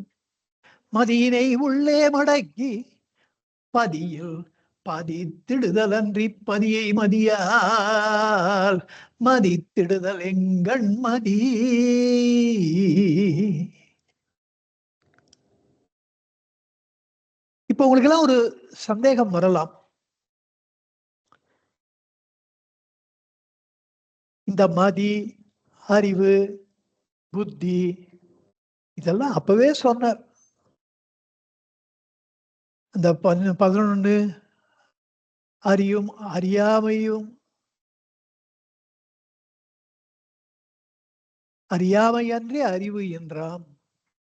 மதியினை உள்ளே மடக்கி பதியில் பதித்திடுதலன்றி பதியை மதியால் மதித்திடுதல் எங்கண் மதி. இப்ப உங்களுக்கு எல்லாம் ஒரு சந்தேகம் வரலாம். இந்த மதி, அறிவு, புத்தி இதெல்லாம் அப்பவே சொன்னார். அந்த 11 அறியும் அறியாமையும் அறியாமை அன்றே அறிவு என்றாம்.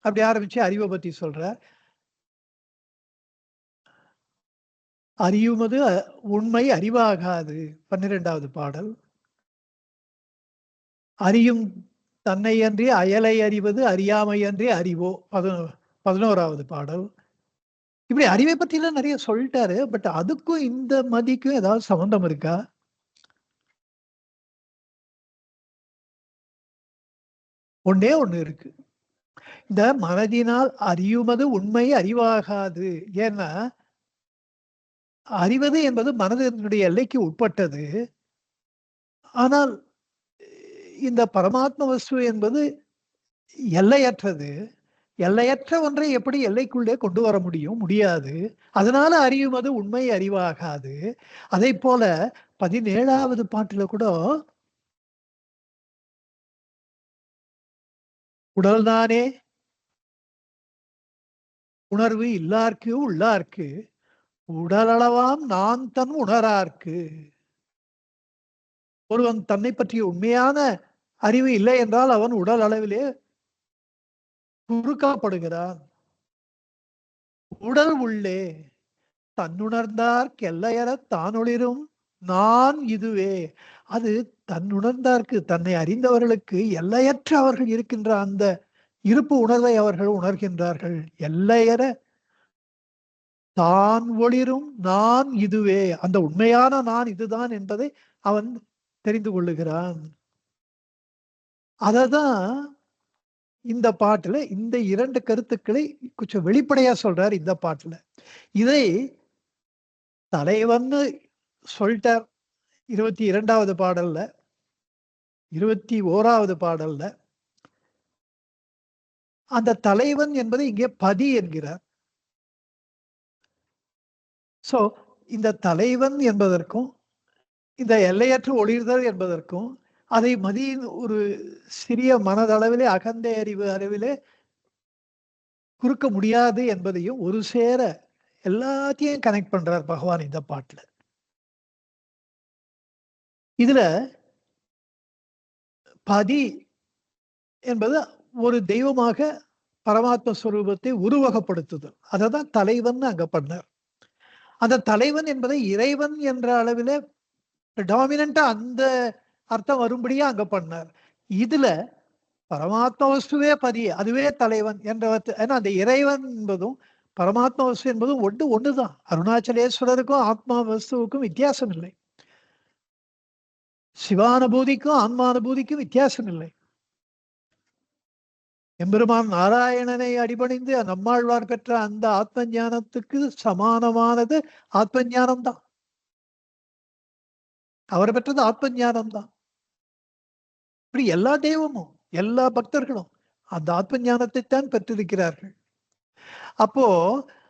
அப்படி ஆரம்பிச்சு அறிவை பத்தி சொல்றார். அறியுமது உண்மை அறிவாகாது 12வது பாடல். அறியும் தன்னை அன்றி அயலை அறிவது அறியாமை அன்றே அறிவோ 11வது பாடல். இப்படி அறிவை பத்தி எல்லாம் நிறைய சொல்லிட்டாரு. பட் அதுக்கும் இந்த மதிக்கும் ஏதாவது சம்பந்தம் இருக்கா? ஒண்ணே ஒண்ணு இருக்கு. இந்த மனதினால் அறியுமது உண்மை அறிவாகாது. ஏன்னா அறிவது என்பது மனதினுடைய எல்லைக்கு உட்பட்டது. ஆனால் இந்த பரமாத்ம வஸ்து என்பது எல்லையற்றது. எல்லையற்ற ஒன்றை எப்படி எல்லைக்குள்ளே கொண்டு வர முடியும்? முடியாது. அதனால அறியுமது உண்மை அறிவாகாது. அதைப்போல 17வது பாட்டுல கூட உடல்தானே உணர்வு இல்லார்க்கு உள்ளார்க்கு உடலளவாம் நான் தன் உணரார்க்கு. ஒருவன் தன்னை பற்றிய உண்மையான அறிவு இல்லை என்றால் அவன் உடல் அளவிலே குறுக்கப்படுகிறான். உடல் உள்ளே தன்னுணர்ந்தார்க்கு எல்லையற தானொளிரும் நான் இதுவே. அது தன்னுணர்ந்தார்க்கு தன்னை அறிந்தவர்களுக்கு எல்லையற்ற அவர்கள் இருக்கின்ற அந்த இருப்பு உணர்வை அவர்கள் உணர்கின்றார்கள். எல்லையற தான் ஒளிரும் நான் இதுவே. அந்த உண்மையான நான் இதுதான் என்பதை அவன் தெரிந்து கொள்ளுகிறான். அததான் இந்த பாட்டுல இந்த 2 கருத்துக்களை கொஞ்சம் வெளிப்படையா சொல்றார் இந்த பாட்டுல. இதை தலைவன்னு சொல்லிட்டார் 22வது பாடல்ல, 21வது பாடல்ல. அந்த தலைவன் என்பதை இங்கே பதி என்கிறார். சோ இந்த தலைவன் என்பதற்கும் இந்த எல்லையற்ற ஒளிர்தல் என்பதற்கும் அதை மதியின் ஒரு சிறிய மனதளவிலே அகந்த அறிவு அளவிலே குறுக்க முடியாது என்பதையும் ஒரு சேர எல்லாத்தையும் கனெக்ட் பண்றார் பகவான் இந்த பாட்டுல. இதுல பதி என்பது ஒரு தெய்வமாக பரமாத்ம ஸ்வரூபத்தை உருவகப்படுத்துதல். அததான் தலைவன் அங்க பண்ணார். அந்த தலைவன் என்பதை இறைவன் என்ற அளவிலே டாமினண்டா அந்த அர்த்தம் வரும்படியா அங்க பண்ணார். இதுல பரமாத்ம வஸ்துவே பதி, அதுவே தலைவன் என்ற ஏன்னா அந்த இறைவன் என்பதும் பரமாத்ம வஸ்து என்பதும் ஒண்ணுதான். அருணாச்சலேஸ்வரருக்கும் ஆத்மா வஸ்துவுக்கும் வித்தியாசம் இல்லை. சிவானுபூதிக்கும் ஆன்மானுபூதிக்கும் வித்தியாசம் இல்லை. எம்பெருமான் நாராயணனை அடிபணிந்து நம்மாழ்வார் பெற்ற அந்த ஆத்ம ஞானத்துக்கு சமானமானது ஆத்ம ஞானம் தான். அவர் பெற்றது ஆத்ம ஞானம் தான். இப்படி எல்லா தெய்வமும் எல்லா பக்தர்களும் அந்த ஆத்ம ஞானத்தை தான் பெற்றிருக்கிறார்கள். அப்போ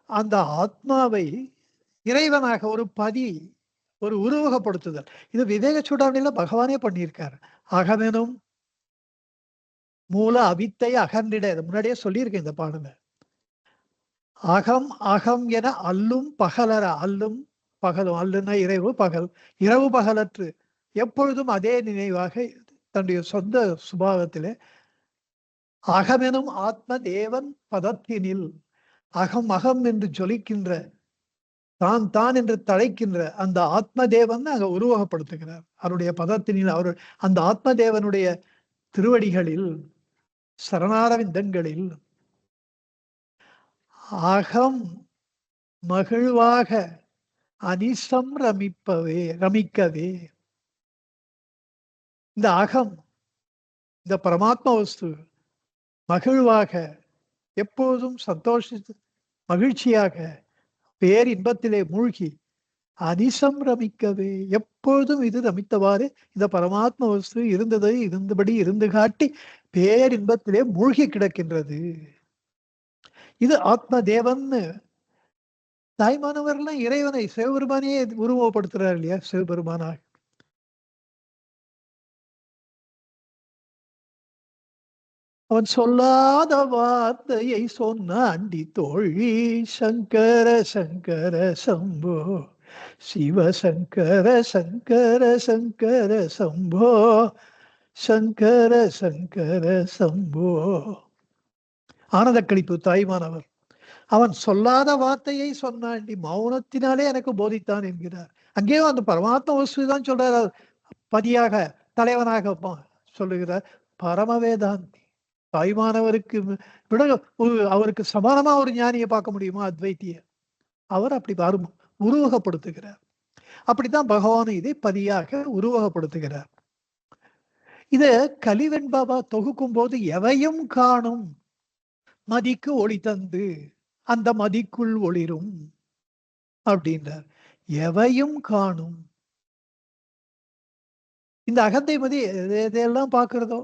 அந்த ஆத்மாவை இறைவனாக ஒரு பதி, ஒரு உருவகப்படுத்துதல். இது விவேக சூடாமணியில பகவானே பண்ணியிருக்காரு. அகமெனும் மூல அவித்தை அகன்றிட. இதை முன்னாடியே சொல்லியிருக்கேன் இந்த பாடல. அகம் அகம் என அல்லும் பகலற. அல்லும் பகலும். அல்லுன்னா இரவு பகல். இரவு பகலற்று எப்பொழுதும் அதே நினைவாக தன்னுடைய சொந்த சுபாவத்திலே அகமெனும் ஆத்ம தேவன் பதத்தினில் அகம் அகம் என்று ஜொலிக்கின்ற தான் தான் என்று தழைக்கின்ற அந்த ஆத்ம தேவன் அங்க உருவகப்படுத்துகிறார். அவருடைய பதத்தினில் அவர் அந்த ஆத்ம தேவனுடைய திருவடிகளில் சரணாரவிந்தங்களில் அகம் மகிழ்வாக அனிசம் ரமிக்கவே. இந்த அகம், இந்த பரமாத்மா வஸ்து மகிழ்வாக எப்போதும் சந்தோஷித்து மகிழ்ச்சியாக பேர் இன்பத்திலே மூழ்கி அனிசம் ரமிக்கவே. எப்பொழுதும் இது ரமித்தவாறு இந்த பரமாத்ம வஸ்து இருந்ததை இருந்தபடி இருந்து காட்டி பேரின்பத்திலே மூழ்கி கிடக்கின்றது. இது ஆத்ம தேவன்னு தாய்மானவர்லாம் இறைவனை சிவபெருமானையே உருவப்படுத்துறாரு இல்லையா? சிவபெருமானாக அவன் சொல்லாத வார்த்தையை சொன்ன அண்டி தோழி சங்கர சங்கர சம்போ சிவ சங்கர சங்கர சங்கர சம்போ சங்கர சங்கர சம்போ. ஆனந்த கழிப்பு தாய்மானவர் அவன் சொல்லாத வார்த்தையை சொன்னாண்டி மௌனத்தினாலே எனக்கு போதித்தான் என்கிறார். அங்கேயும் அந்த பரமாத்ம வஸ்து தான் சொல்றார். பதியாக தலைவனாக சொல்லுகிறார் பரமவேதாந்தி. தாய்மானவருக்கு விட அவருக்கு சமானமா ஒரு ஞானியை பார்க்க முடியுமா அத்வைத்திய? அவர் அப்படி வரும் உருவகப்படுத்துகிறார். அப்படித்தான் பகவான் இதை பதியாக உருவகப்படுத்துகிறார். இத கலிவெண் பாபா தொகுக்கும் போது எவையும் காணும் மதிக்கு ஒளி தந்து அந்த மதிக்குள் ஒளிரும் அப்படின்றார். எவையும் காணும். இந்த அகந்தை மதி எதையெல்லாம் பார்க்கிறதோ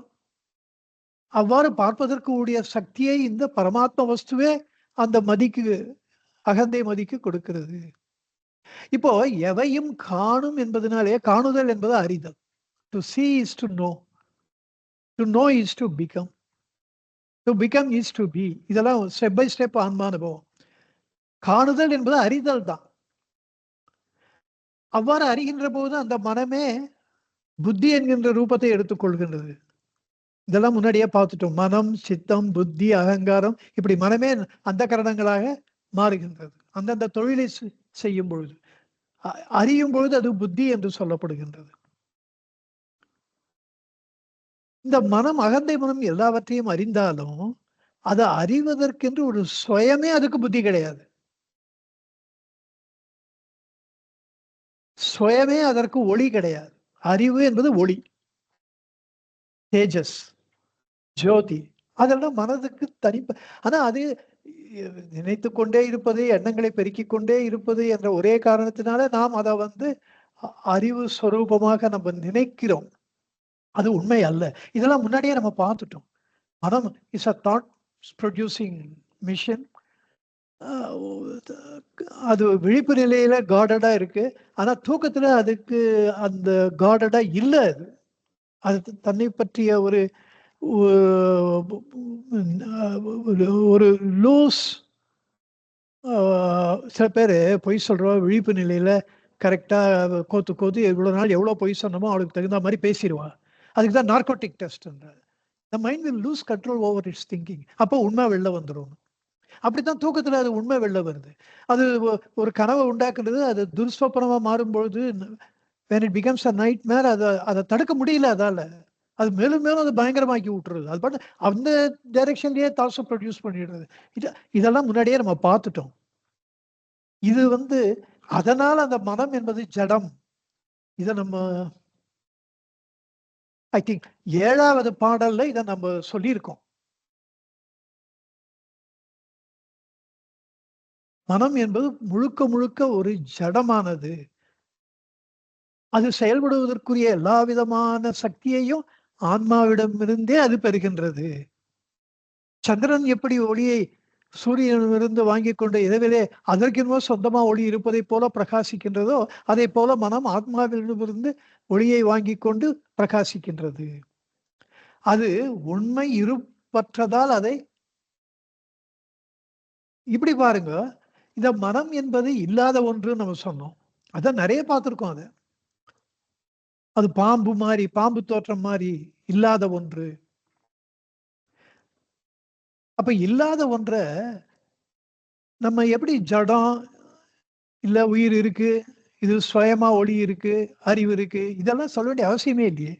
அவ்வாறு பார்ப்பதற்கு உடைய சக்தியை இந்த பரமாத்ம வஸ்துவே அந்த மதிக்கு அகந்தை மதிக்கு கொடுக்கிறது. இப்போ எவையும் காணும் என்பதனாலே காணுதல் என்பது அறிதல். To see is to know, to know is to become, to become is to be. இதெல்லாம் ஸ்டெப் பை ஸ்டெப் ஆன்மா அனுபவம். காணுதல் என்பது அறிதல் தான். அவ்வாறு அறிகின்ற போது அந்த மனமே புத்தி என்கின்ற ரூபத்தை எடுத்துக்கொள்கின்றது. இதெல்லாம் முன்னாடியே பார்த்துட்டோம். மனம், சித்தம், புத்தி, அகங்காரம் இப்படி மனமே அந்த கரணங்களாக மாறுகின்றது அந்தந்த தொழிலை செய்யும் பொழுது. அறியும் பொழுது அது புத்தி என்று சொல்லப்படுகின்றது. இந்த மனம், அகந்தை மனம் எல்லாவற்றையும் அறிந்தாலும் அதை அறிவதற்கென்று ஒரு சுயமே அதுக்கு புத்தி கிடையாது. சுயமே அதற்கு ஒளி கிடையாது. அறிவு என்பது ஒளி, தேஜஸ், ஜோதி. அதெல்லாம் மனதுக்கு ஆனா அது நினைத்து கொண்டே இருப்பது, எண்ணங்களை பெருக்கிக் கொண்டே இருப்பது என்ற ஒரே காரணத்தினால நாம் அதை அறிவு ஸ்வரூபமாக நம்ம நினைக்கிறோம். அது உண்மை அல்ல. இதெல்லாம் முன்னாடியே நம்ம பார்த்துட்டோம். மனம் is a thought producing machine. அது விழிப்பு நிலையில காடடா இருக்கு. ஆனா தூக்கத்துல அதுக்கு அந்த காடடா இல்ல. அது அது தன்னை பற்றிய ஒரு ஒரு லூஸ். சில பேர் பொய் சொல்றோம் விழிப்பு நிலையில கரெக்டா கோத்து கோத்து இவ்வளவு நாள் எவ்வளவு பொய் சொன்னமோ அவளுக்கு தகுந்த மாதிரி பேசிடுவா. அதுக்கு தான் narcotic test. The mind will lose control over its thinking. அப்போ உண்மை வெளில வந்துடும். அப்படித்தான் தூக்கத்துல அது உண்மை வெளில வருது. அது ஒரு கனவை உண்டாக்குறது. அது துர்ஸ்வப்பனமா மாறும்பொழுது when it becomes a nightmare, அதை தடுக்க முடியல. அதால அது மேலும் மேலும் அது பயங்கரமாக்கி விட்டுருது. அது பாட்டு அந்த டைரக்ஷன்லயே தாட்ஸை ப்ரொடியூஸ் பண்ணிடுறது. இதெல்லாம் முன்னாடியே நம்ம பார்த்துட்டோம். இது அதனால அந்த மனம் என்பது ஜடம். இதை நம்ம ஐ திங்க் 7வது பாடல்ல இதை நம்ம சொல்லியிருக்கோம். மனம் என்பது முழுக்க முழுக்க ஒரு ஜடமானது. அது செயல்படுவதற்குரிய எல்லா விதமான சக்தியையும் ஆன்மாவிடமிருந்தே அது பெறுகின்றது. சந்திரன் எப்படி ஒளியை சூரியனிலிருந்து வாங்கி கொண்ட இரவிலே அதற்கெனவோ சொந்தமா ஒளி இருப்பதை போல பிரகாசிக்கின்றதோ, அதே போல மனம் ஆத்மாவிலிருந்து ஒளியை வாங்கி கொண்டு பிரகாசிக்கின்றது. அது உண்மை இருப்பற்றதால் அதை இப்படி பாருங்க. இந்த மனம் என்பது இல்லாத ஒன்று நம்ம சொன்னோம். அதான் நிறைய பார்த்திருக்கோம். அது பாம்பு மாதிரி, பாம்பு தோற்றம் மாதிரி இல்லாத ஒன்று. அப்ப இல்லாத ஒன்ற நம்ம எப்படி ஜடம் இல்ல உயிர் இருக்கு, இது சுயமா ஒளி இருக்கு, அறிவு இருக்கு, இதெல்லாம் சொல்ல வேண்டிய அவசியமே இல்லையே.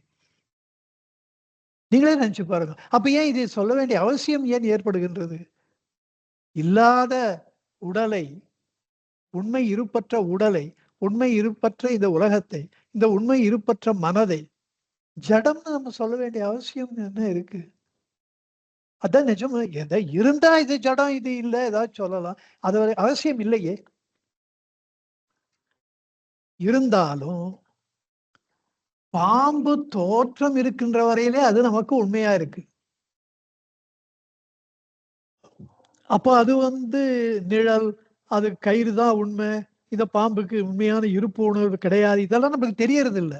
நீங்களே நினைச்சு பாருங்க. அப்ப ஏன் இதை சொல்ல வேண்டிய அவசியம் ஏன் ஏற்படுகின்றது? இல்லாத உடலை, உண்மை இருப்பற்ற உடலை, உண்மை இருப்பற்ற இந்த உலகத்தை, இந்த உண்மை இருப்பற்ற மனதை ஜடம்னு நம்ம சொல்ல வேண்டிய அவசியம் என்ன இருக்கு? அதான் நிஜம். எதை இருந்தா இது ஜடம், இது இல்ல ஏதாவது சொல்லலாம். அது அவசியம் இல்லையே. இருந்தாலும் பாம்பு தோற்றம் இருக்கின்ற வரையிலே அது நமக்கு உண்மையா இருக்கு. அப்போ அது நிழல், அது கயிறு தான் உண்மை. இந்த பாம்புக்கு உண்மையான இருப்பு உணர்வு கிடையாது. இதெல்லாம் நமக்கு தெரியறது இல்ல.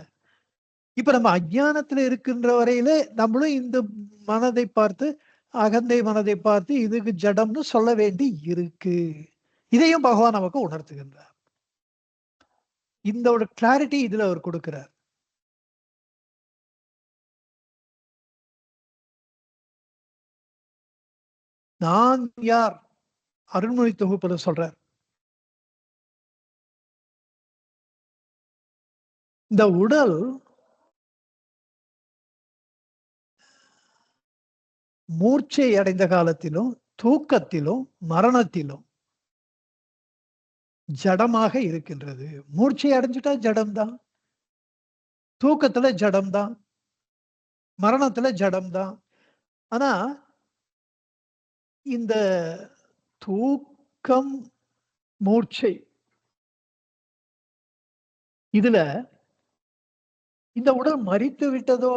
இப்ப நம்ம அஞ்ஞானத்துல இருக்கின்ற வரையிலே நம்மளும் இந்த மனதை பார்த்து, அகந்தை மனதை பார்த்து இதுக்கு ஜடம்னு சொல்ல வேண்டி இருக்கு. இதையும் பகவான் நமக்கு உணர்த்துகின்றார். இந்த ஒரு கிளாரிட்டி இதுல அவர் கொடுக்கிறார். நான் யார்? அருண்மொழி தொகுப்புல சொல்றார். இந்த உடல் மூர்ச்சை அடைந்த காலத்திலும், தூக்கத்திலும், மரணத்திலும் ஜடமாக இருக்கின்றது. மூர்ச்சை அடைஞ்சுட்டா ஜடம் தான். தூக்கத்துல ஜடம் தான். மரணத்துல ஜடம் தான். ஆனா, இந்த தூக்கம், மூர்ச்சை இதுல இந்த உடல் மரித்து விட்டதோ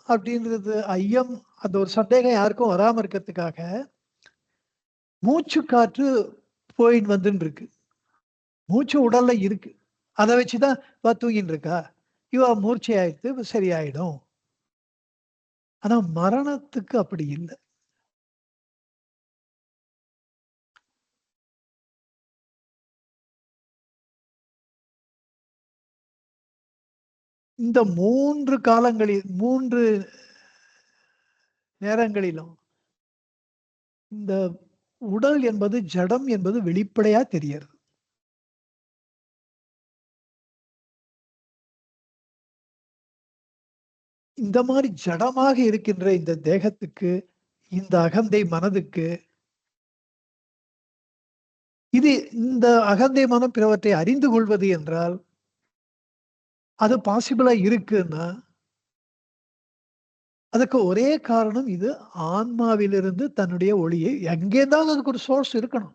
அப்படின்றது ஐயம், அந்த ஒரு சந்தேகம் யாருக்கும் வராம இருக்கிறதுக்காக மூச்சு காற்று போயின்னு வந்துன்னு இருக்கு. மூச்சு உடல்ல இருக்கு. அத வச்சுதான் இவ தூங்கின்னு இருக்கா. இவ மூர்ச்சை ஆயிடுத்து, இவ சரியாயிடும். ஆனா மரணத்துக்கு அப்படி இல்ல. இந்த 3 காலங்களில் 3 நேரங்களிலும் இந்த உடல் என்பது ஜடம் என்பது வெளிப்படையா தெரியறது. இந்த மாரி ஜடமாக இருக்கின்ற இந்த தேகத்துக்கு, இந்த அகந்தை மனதுக்கு, இது இந்த அகந்தை மனம் பிறவற்றை அறிந்து கொள்வது என்றால், அது பாசிபிளா இருக்குன்னா, அதுக்கு ஒரே காரணம் இது ஆன்மாவிலிருந்து தன்னுடைய ஒளியை எங்கேருந்தாவது அதுக்கு ஒரு சோர்ஸ் இருக்கணும்.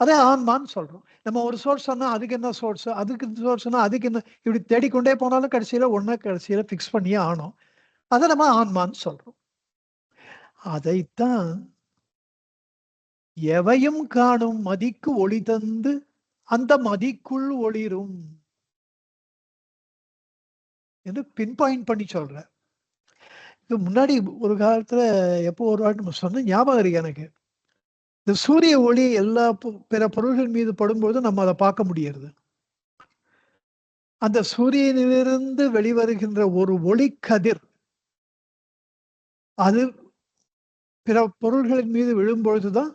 அதே ஆன்மான்னு சொல்றோம். நம்ம ஒரு சோர்ஸ் சொன்னா, அதுக்கு என்ன சோர்ஸ்? அதுக்கு சோர்ஸ்னா, அதுக்கு என்ன? இப்படி தேடிக்கொண்டே போனாலும் கடைசியில ஃபிக்ஸ் பண்ணியே ஆனோம். அத நம்ம ஆன்மான்னு சொல்றோம். அதைத்தான் எவையும் காணும் மதிக்கு ஒளி தந்து, அந்த மதிக்குள் ஒளிரும் என்று பின் பாயிண்ட் பண்ணி சொல்றார். இது முன்னாடி ஒரு காலத்துல எப்போ ஒரு வாட்டி நம்ம சொன்ன ஞாபகம் இருக்கு எனக்கு. இந்த சூரிய ஒளி எல்லா பிற பொருள்கள் மீது படும்பொழுது நம்ம அத பார்க்க முடியறது. அந்த சூரியனிலிருந்து வெளிவருகின்ற ஒரு ஒளிக்கதிர், அது பிற பொருள்களின் மீது விழும்பொழுதுதான்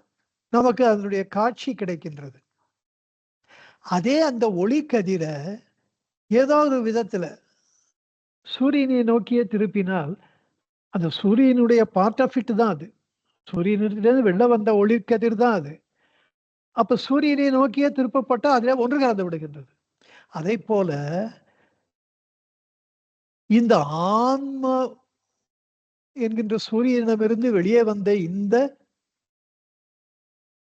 நமக்கு அதனுடைய காட்சி கிடைக்கின்றது. அதே அந்த ஒளிக்கதிர ஏதோ ஒரு விதத்துல சூரியனை நோக்கியே திருப்பினால், அந்த சூரியனுடைய பார்ட் ஆஃப் இட் தான் அது. சூரியனிடத்திலிருந்து வெளில வந்த ஒளிக்கதிர் தான் அது. அப்ப சூரியனை நோக்கியே திருப்பப்பட்டா அதிலே ஒன்று கலந்து விடுகின்றது. அதைப்போல இந்த ஆன்ம என்கின்ற சூரியனிடமிருந்து வெளியே வந்த இந்த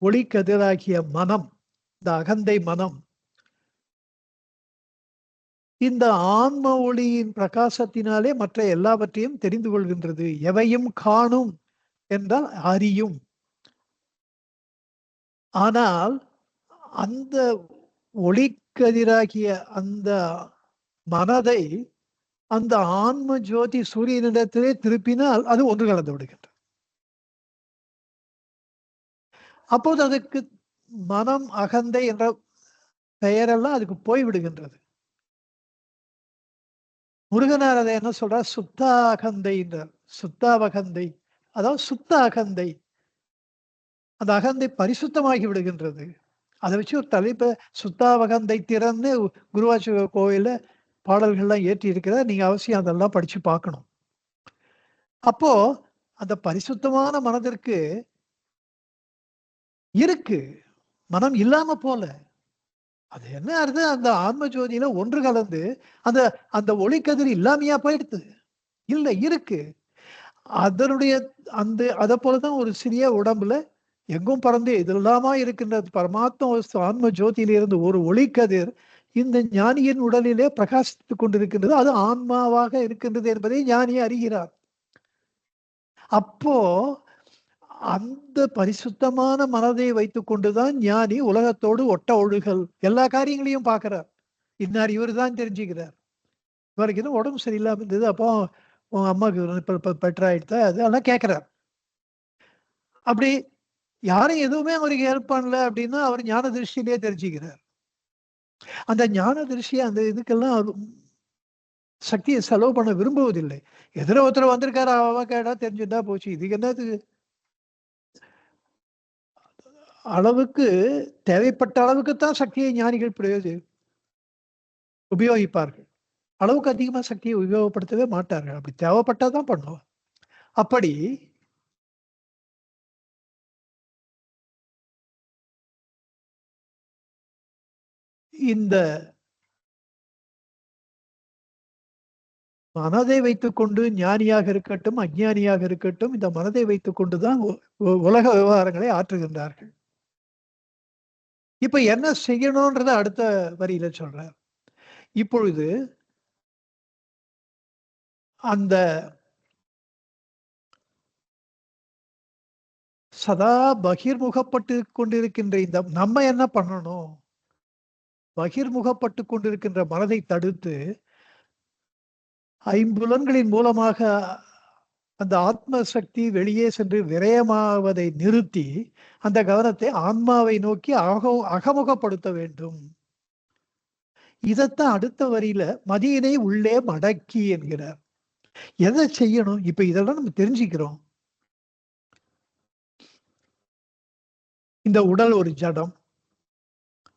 ஒளிக்கதிராகிய மனம், இந்த அகந்தை மனம், இந்த ஆன்ம ஒளியின் பிரகாசத்தினாலே மற்ற எல்லாவற்றையும் தெரிந்து கொள்கின்றது. எவையும் காணும் என்றால் அறியும். ஆனால் அந்த ஒளிக்கதிராகிய அந்த மனதை அந்த ஆன்ம ஜோதி சூரியனிடத்திலே திருப்பினால் அது ஒன்று கலந்து விடுகின்றது. அப்போது அதுக்கு மனம், அகந்தை என்ற பெயரெல்லாம் அதுக்கு போய் விடுகின்றது. முருகனார் அதை என்ன சொல்றார்? சுத்த அகந்தைன்றார். சுத்தாவகந்தை. அதாவது சுத்த அகந்தை. அந்த அகந்தை பரிசுத்தமாகி விடுகின்றது. அத வச்சு ஒரு தலைப்ப சுத்தாவகந்தை திறன்னு குருவாச்சூர் கோயில்ல பாடல்கள்லாம் ஏற்றி இருக்கிறார். நீங்க அவசியம் அதெல்லாம் படிச்சு பார்க்கணும். அப்போ அந்த பரிசுத்தமான மனதிற்கு இருக்கு. மனம் இல்லாம போல. அது என்ன அர்த்தம்? அந்த ஆன்ம ஜோதியில ஒன்று கலந்து அந்த அந்த ஒளிக்கதிர் இல்லாமையா போயிடுத்து? இல்ல இருக்கு. அதனுடைய அந்த அத போல தான் ஒரு சிறிய உடம்புல எங்கும் பறந்து எதெல்லாமா இருக்கின்ற பரமாத்ம வஸ்து ஆன்ம ஜோதியிலிருந்து ஒரு ஒளிக்கதிர் இந்த ஞானியின் உடலிலே பிரகாசித்துக் கொண்டிருக்கின்றது. அது ஆன்மாவாக இருக்கின்றது என்பதை ஞானி அறிகிறார். அப்போ அந்த பரிசுத்தமான மனதை வைத்துக் கொண்டுதான் ஞானி உலகத்தோடு ஒட்ட ஒழுகல் எல்லா காரியங்களையும் பார்க்கிறார். இன்னார் இவரு தான் தெரிஞ்சுக்கிறார். இவருக்கு எதுவும் உடம்பு சரியில்லாம இருந்தது. அப்போ உங்க அம்மாவுக்கு இப்ப பெட்டர் ஆயிடுதா? அதெல்லாம் கேட்கிறார். அப்படி யாரும் எதுவுமே அவருக்கு ஹெல்ப் பண்ணல அப்படின்னா, அவர் ஞான திருஷ்டியிலேயே தெரிஞ்சுக்கிறார். அந்த ஞான திருஷ்டி அந்த இதுக்கெல்லாம் அவர் சக்திய செலவு பண்ண விரும்புவதில்லை. எதிர ஒருத்தர் வந்திருக்காரு, அவ கேட்டா தெரிஞ்சுட்டா போச்சு. இதுக்கு என்னத்துக்கு? அளவுக்கு தேவைப்பட்ட அளவுக்கு தான் சக்தியை ஞானிகள் உபயோகிப்பார்கள். அளவுக்கு அதிகமா சக்தியை உபயோகப்படுத்தவே மாட்டார்கள். அப்படி தேவைப்பட்டா தான் பண்ணுவோம். அப்படி இந்த மனதை வைத்துக்கொண்டு ஞானியாக இருக்கட்டும், அஞ்ஞானியாக இருக்கட்டும், இந்த மனதை வைத்துக்கொண்டு தான் உலக விவகாரங்களை ஆற்றுகின்றார்கள். இப்ப என்ன செய்யணும்ன்றத அடுத்த வரியில சொல்றார். இப்பொழுது அந்த சதா பகிர்முகப்பட்டு கொண்டிருக்கின்ற இந்த நம்ம என்ன பண்ணணும்? பகிர்முகப்பட்டு கொண்டிருக்கின்ற மனதை தடுத்து, ஐம்புலன்களின் மூலமாக அந்த ஆத்ம சக்தி வெளியே சென்று விரயமாவதை நிறுத்தி, அந்த கவனத்தை ஆன்மாவை நோக்கி அகமுகப்படுத்த வேண்டும். இதத்தான் அடுத்த வரியில மதியினை உள்ளே மடக்கி என்கிறார். எதை செய்யணும்? இப்ப இதெல்லாம் நம்ம தெரிஞ்சுக்கிறோம். இந்த உடல் ஒரு ஜடம்,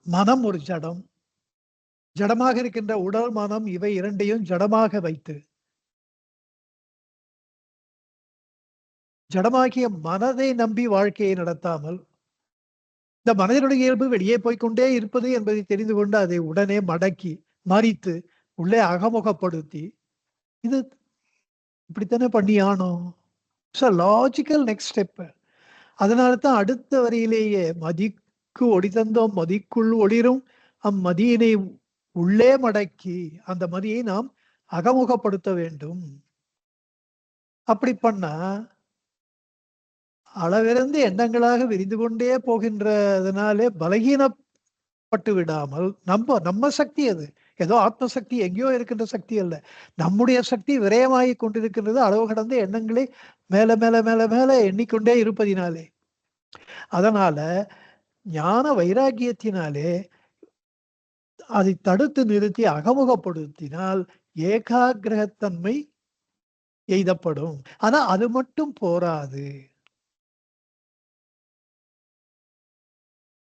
மனம் ஒரு ஜடம். ஜடமாக இருக்கின்ற உடல், மனம் இவை இரண்டையும் ஜடமாக வைத்து, ஜடமாகிய மனதை நம்பி வாழ்க்கையை நடத்தாமல், இந்த மனதினுடைய இயல்பு வெளியே போய்க்கொண்டே இருப்பது என்பதை தெரிந்து கொண்டு அதை உடனே மடக்கி, மறித்து, உள்ளே அகமுகப்படுத்தி, இது இப்படித்தானே பண்ணியாகணும். Logical next step. அதனால தான் அடுத்த வரியிலேயே மதிக்கு ஒளி தந்தோம் மதிக்குள் ஒளிரும் அம்மதியினை உள்ளே மடக்கி அந்த மதியை நாம் அகமுகப்படுத்த வேண்டும். அப்படி பண்ணா அளவிறந்து எண்ணங்களாக விரிந்து கொண்டே போகின்றதுனாலே பலகீனப்பட்டு விடாமல் நம்ம சக்தி அது. ஏதோ ஆத்ம சக்தி எங்கேயோ இருக்கின்ற சக்தி அல்ல. நம்முடைய சக்தி விரயமாகி கொண்டிருக்கின்றது அளவு கடந்த எண்ணங்களை மேல மேல மேல மேல எண்ணிக்கொண்டே இருப்பதினாலே. அதனால ஞான வைராக்கியத்தினாலே அதை தடுத்து நிறுத்தி அகமுகப்படுத்தினால் ஏகாகிரகத்தன்மை எய்தப்படும். ஆனா அது மட்டும் போராது.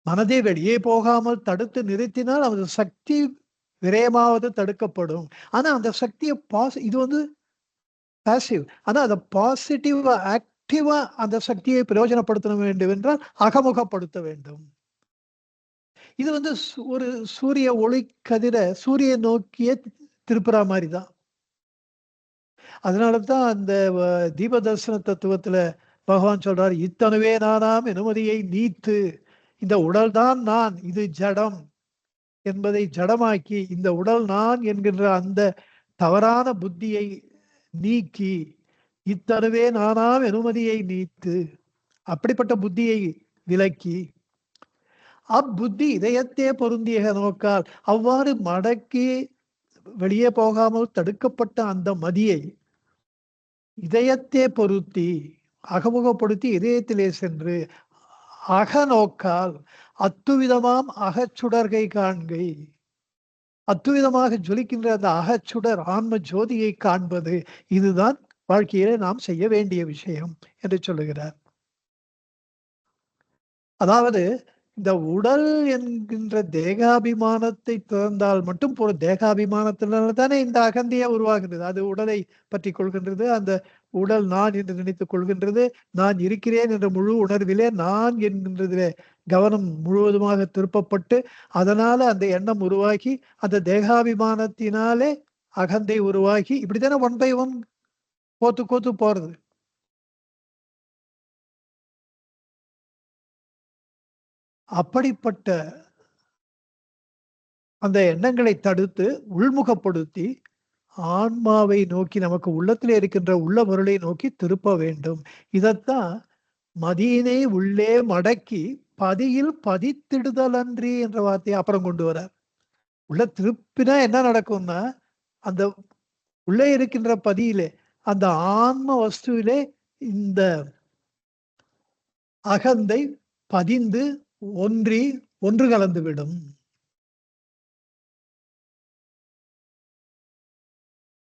மனதை வெளியே போகாமல் தடுத்து நிறுத்தினால் அந்த சக்தி விரயமாவது தடுக்கப்படும். ஆனா அந்த சக்தியை இது வந்து பாசிவ். ஆனா அதை பாசிட்டிவா ஆக்டிவா அந்த சக்தியை பிரயோஜனப்படுத்த வேண்டும் என்றால் அகமுகப்படுத்த வேண்டும். இது வந்து ஒரு சூரிய ஒளி கதிர சூரிய நோக்கிய திருப்புறா மாதிரிதான். அதனாலதான் அந்த தீப தரிசன தத்துவத்துல பகவான் சொல்றார், இத்தனவே நானாம் அனுமதியை நீத்து, இந்த உடல் தான் நான், இது ஜடம் என்பதை ஜடமாக்கி, இந்த உடல் நான் என்கின்ற அந்த தவறான புத்தியை நீக்கி, இத்தனவே நானாம் அனுமதியை நீத்து, அப்படிப்பட்ட புத்தியை விலக்கி, அப்புத்தி இதயத்தே பொருந்திய நோக்கால் அவ்வாறு மடக்கி வெளியே போகாமல் தடுக்கப்பட்ட அந்த மதியை இதயத்தே பொருத்தி அகமுகப்படுத்தி இதயத்திலே சென்று அகநோக்கால் அத்துவிதமாம் அகச்சுடர்கை காண்கை. அத்துவிதமாக ஜொலிக்கின்ற அந்த அகச்சுடர் ஆன்ம ஜோதியை காண்பது, இதுதான் வாழ்க்கையிலே நாம் செய்ய வேண்டிய விஷயம் என்று சொல்லுகிறார். அதாவது இந்த உடல் என்கின்ற தேகாபிமானத்தை திறந்தால் மட்டும் போதும். தேகாபிமானத்தினால தானே இந்த அகந்தியா உருவாகின்றது. அது உடலை பற்றி கொள்கின்றது. அந்த உடல் நான் என்று நினைத்துக் கொள்கின்றது. நான் இருக்கிறேன் என்ற முழு உணர்விலே நான் என்கின்றதிலே கவனம் முழுவதுமாக திருப்பப்பட்டு, அதனால அந்த எண்ணம் உருவாகி, அந்த தேகாபிமானத்தினாலே அகந்தை உருவாகி, இப்படித்தானே ஒன் பை ஒன் கோத்து கோத்து போறது. அப்படிப்பட்ட அந்த எண்ணங்களை தடுத்து உள்முகப்படுத்தி ஆன்மாவை நோக்கி நமக்கு உள்ளத்திலே இருக்கின்ற உள்ள பொருளை நோக்கி திருப்ப வேண்டும். இதத்தான் மதியினை உள்ளே மடக்கி பதியில் பதித்திடுதல் அன்றி என்ற வார்த்தையை அப்புறம் கொண்டு வர. உள்ள திருப்பினா என்ன நடக்கும்னா, அந்த உள்ளே இருக்கின்ற பதியிலே அந்த ஆன்ம வஸ்துவிலே இந்த அகந்தை பதிந்து ஒன்றி ஒன்று கலந்து விடும்.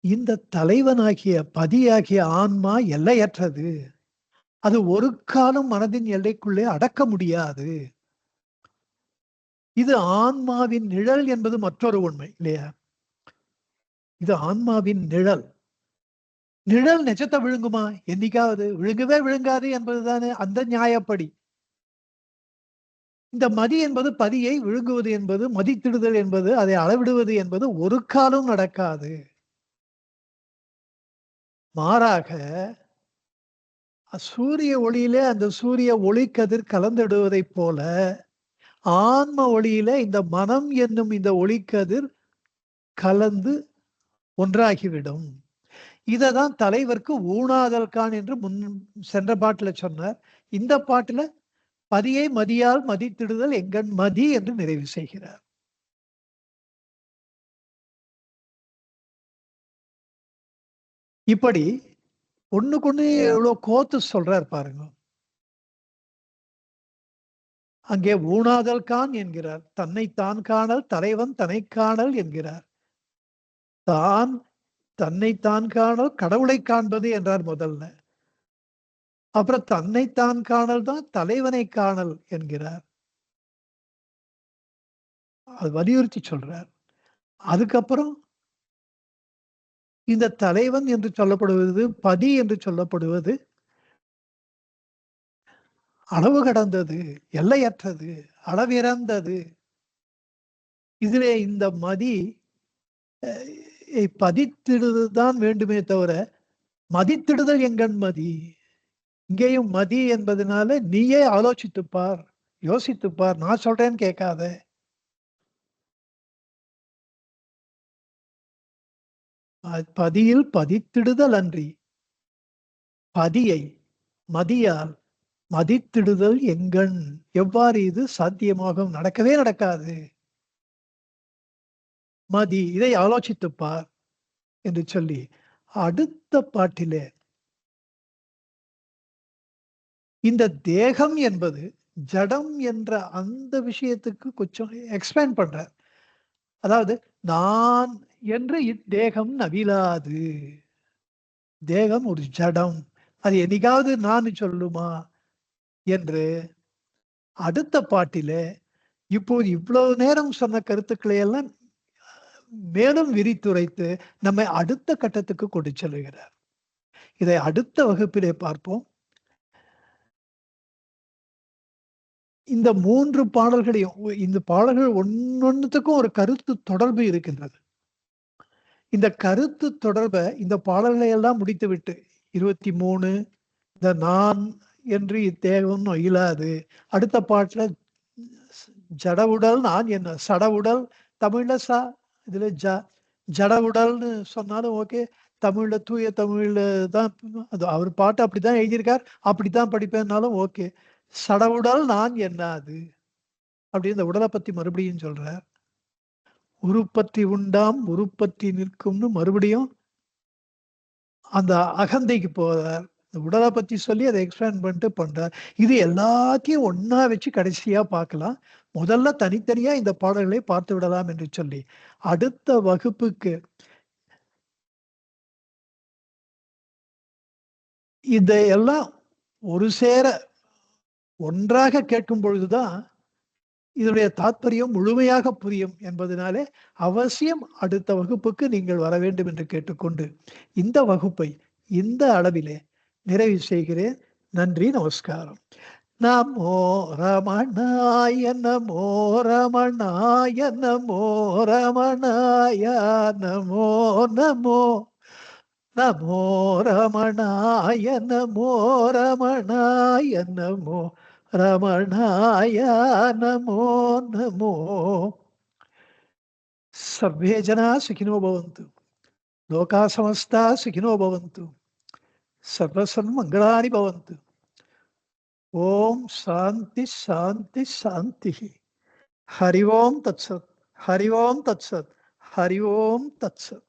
இந்த தலைவனாகிய பதியாகிய ஆன்மா எல்லையற்றது. அது ஒரு காலம் மனதின் எல்லைக்குள்ளே அடக்க முடியாது. இது ஆன்மாவின் நிழல் என்பது மற்றொரு உண்மை இல்லையா? இது ஆன்மாவின் நிழல். நிழல் நெஜத்தை விழுங்குமா? என்னைக்காவது விழுங்கவே விழுங்காது என்பதுதானே அந்த நியாயப்படி. இந்த மதி என்பது பதியை விழுங்குவது என்பது, மதித்திடுதல் என்பது, அதை அளவிடுவது என்பது ஒரு காலம் நடக்காது. மாறாக சூரிய ஒளியிலே அந்த சூரிய ஒளிக்கதிர் கலந்திடுவதைப் போல, ஆன்ம ஒளியில இந்த மனம் என்னும் இந்த ஒளிக்கதிர் கலந்து ஒன்றாகிவிடும். இததான் தலைவர்க்கு ஊனாதல் கான் என்று சென்ற பாட்டுல சொன்னார். இந்த பாட்டுல பதியை மதியால் மதித்திடுதல் எங்கண் மதி என்று நிறைவு செய்கிறார். இப்படி ஒண்ணுக்கொண்ணு எவ்வளவு கோத்து சொல்றார் பாருங்க. அங்கே ஊனாதல் கான் என்கிறார். தன்னைத்தான் காணல் தலைவன் தன்னை காணல் என்கிறார். தான் தன்னைத்தான் காணல் கடவுளை காண்பது என்றார் முதல்ல. அப்புறம் தன்னைத்தான் காணல் தான் தலைவனை காணல் என்கிறார். அது வலியுறுத்தி சொல்றார். அதுக்கப்புறம் இந்த தலைவன் என்று சொல்லப்படுவது பதி என்று சொல்லப்படுவது அளவு கடந்தது, எல்லையற்றது, அளவிறந்தது. இதிலே இந்த மதி பதித்திடுதான் வேண்டுமே தவிர மதித்திடுதல் எங்கண் மதி. இங்கேயும் மதி என்பதனால நீயே ஆலோசித்துப்பார், யோசித்துப்பார், நான் சொல்றேன்னு கேட்காத. பதியில் பதித்திடுதல் அன்றி பதியை மதியால் மதித்திடுதல் எங்கண். எவ்வாறு இது சாத்தியமாகும்? நடக்கவே நடக்காது. மதி இதை ஆலோசித்துப்பார் என்று சொல்லி அடுத்த பாட்டிலே இந்த தேகம் என்பது ஜடம் என்ற அந்த விஷயத்துக்கு கொஞ்சம் எக்ஸ்பேண்ட் பண்றார். அதாவது நான் என்று இத்தேகம் நவிலாது. தேகம் ஒரு ஜடம், அது என்னைக்காவது நான் சொல்லுமா என்று அடுத்த பாட்டிலே இப்போது இவ்வளவு நேரம் சொன்ன கருத்துக்களை எல்லாம் மேலும் விரித்துரைத்து நம்மை அடுத்த கட்டத்துக்கு கொண்டு செல்கிறார். இதை அடுத்த வகுப்பிலே பார்ப்போம். இந்த 3 பாடல்களையும் இந்த பாடல்கள் ஒன்னொன்னுத்துக்கும் ஒரு கருத்து தொடர்பு இருக்கின்றது. இந்த கருத்து தொடர்பை இந்த பாடல்களை எல்லாம் முடித்துவிட்டு 23 இந்த நான் என்று இத்தேகம் இயலாது. அடுத்த பாட்டுல ஜடவுடல் நான் என்ன சடவுடல் தமிழ்ல இதுல ஜடவுடல்னு சொன்னாலும் ஓகே. தமிழ்ல தூய தமிழ்ல தான் அது அவர் பாட்டு அப்படித்தான் எழுதியிருக்கார், அப்படித்தான் படிப்பேன்னாலும் ஓகே. சடவுடல் நான் என்னாது அப்படின்னு இந்த உடலை பத்தி மறுபடியும் சொல்றார். உருப்பற்றி உண்டாம் உருப்பற்றி நிற்கும்னு மறுபடியும் அந்த அகந்தைக்கு போறார். உடலை பத்தி சொல்லி அதை எக்ஸ்பேண்ட் பண்ணிட்டு பண்றார். இது எல்லாத்தையும் ஒன்னா வச்சு கடைசியா பார்க்கலாம். முதல்ல தனித்தனியா இந்த பாடல்களை பார்த்து விடலாம் என்று சொல்லி அடுத்த வகுப்புக்கு இதையெல்லாம் ஒரு சேர ஒன்றாக கேட்கும் பொழுதுதான் இதனுடைய தாற்பயம் முழுமையாக புரியும் என்பதனாலே அவசியம் அடுத்த வகுப்புக்கு நீங்கள் வர வேண்டும் என்று கேட்டுக்கொண்டு இந்த வகுப்பை இந்த அளவிலே நிறைவு செய்கிறேன். நன்றி, நமஸ்காரம். நமோ ரமணாய நமோ ரமணாய நமோ ரமணாய நமோ நமோ நமோ ரமணாய நமோ ரமணாய நமோ ரமணாய நமோ நமோ. சர்வே ஜனா சுகினோ பவந்து, லோகா சமஸ்தா சுகினோ பவந்து, சர்வசன் மங்களானி பவந்து. ஓம் சாந்தி சாந்தி சாந்தி. ஹரி ஓம் தத்சத், ஹரி ஓம் தத்சத், ஹரி ஓம் தத்சத்.